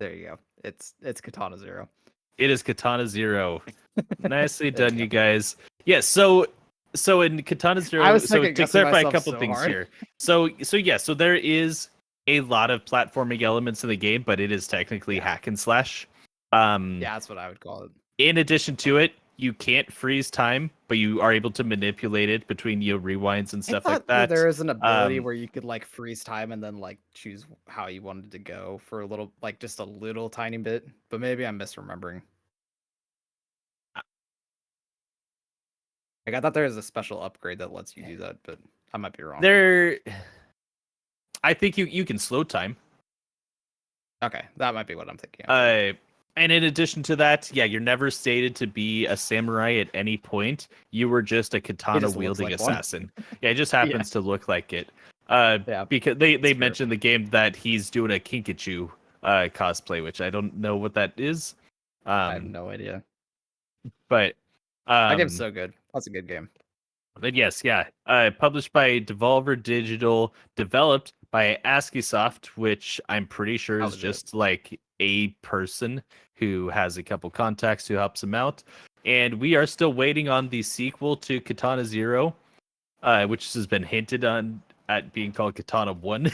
there you go. It's Katana Zero. it is Katana Zero. Nicely There you done, go. you guys. Yeah, so in Katana Zero, I was so to second-guessing clarify a myself couple so things hard. here. So there is a lot of platforming elements in the game, but it is technically Yeah. hack and slash. Yeah, that's what I would call it. In addition to it, you can't freeze time, but you are able to manipulate it between rewinds and stuff I like thought that. there is an ability Um, where you could like freeze time and then like choose how you wanted to go for a little, like just a little tiny bit. But maybe I'm misremembering. Like I thought there was a special upgrade that lets you do that, but I might be wrong. I think you can slow time. Okay, that might be what I'm thinking of. And in addition to that, yeah, you're never stated to be a samurai at any point. You were just a katana just looks wielding like one. assassin. Yeah, it just happens to look like it. Yeah, Because they fair. mentioned in the game that he's doing a Kinkachu cosplay, which I don't know what that is. I have no idea. But That game's so good. That's a good game. but yes, yeah. Published by Devolver Digital, developed by ASCIIsoft, which I'm pretty sure is Legit. just like a person who has a couple contacts who helps him out. And we are still waiting on the sequel to Katana Zero, which has been hinted on at being called Katana 1.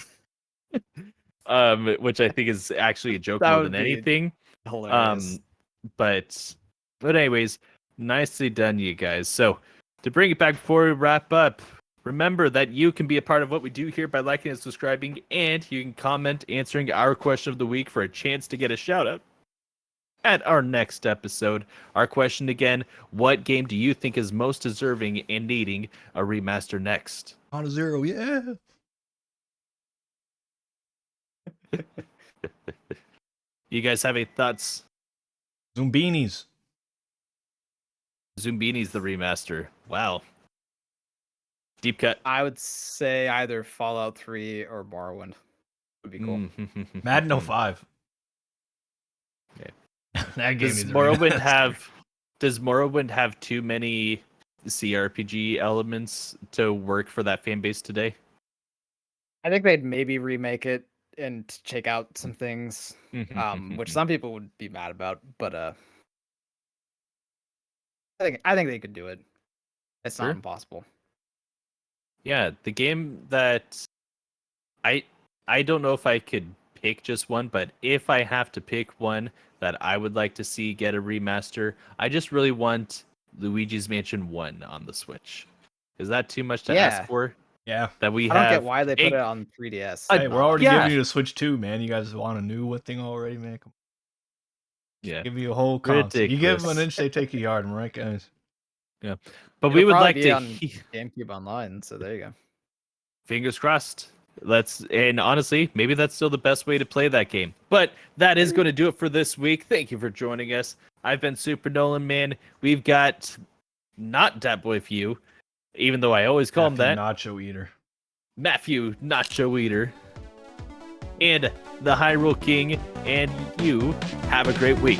Which I think is actually a joke That more would than be anything. Hilarious. But anyways, nicely done, you guys. So to bring it back before we wrap up, remember that you can be a part of what we do here by liking and subscribing, and you can comment answering our question of the week for a chance to get a shout out at our next episode. Our question again: what game do you think is most deserving and needing a remaster next? On a zero, yeah. You guys have any thoughts? Zumbinis. Zumbini's the remaster. Wow. Deep cut. I would say either Fallout 3 or Morrowind would be cool. Madden 05. Okay. That game Does is a Morrowind remaster. have too many CRPG elements to work for that fan base today? I think they'd maybe remake it and check out some things, which some people would be mad about. But I think they could do it. It's not Sure. impossible. Yeah, the game that I don't know if I could pick just one, but if I have to pick one that I would like to see get a remaster, I just really want Luigi's Mansion 1 on the Switch. Is that too much to ask Yeah. for? Yeah. That we I don't have get why they put a- it on 3DS. I- Hey, we're already yeah. giving you the Switch 2, man. You guys want a new thing already, man? Come Yeah, on. Give you a whole console. You give them an Ridiculous. inch, they take a yard. Am I right, guys? but It'll we would probably like be to on he- GameCube Online, so there you go. fingers crossed. And honestly, maybe that's still the best way to play that game. But that is going to do it for this week. Thank you for joining us. I've been Super Nolan Man. We've got not Dat Boy Few, even though I always call him that. Nacho Eater. Matthew Nacho Eater, and the Hyrule King. And you have a great week.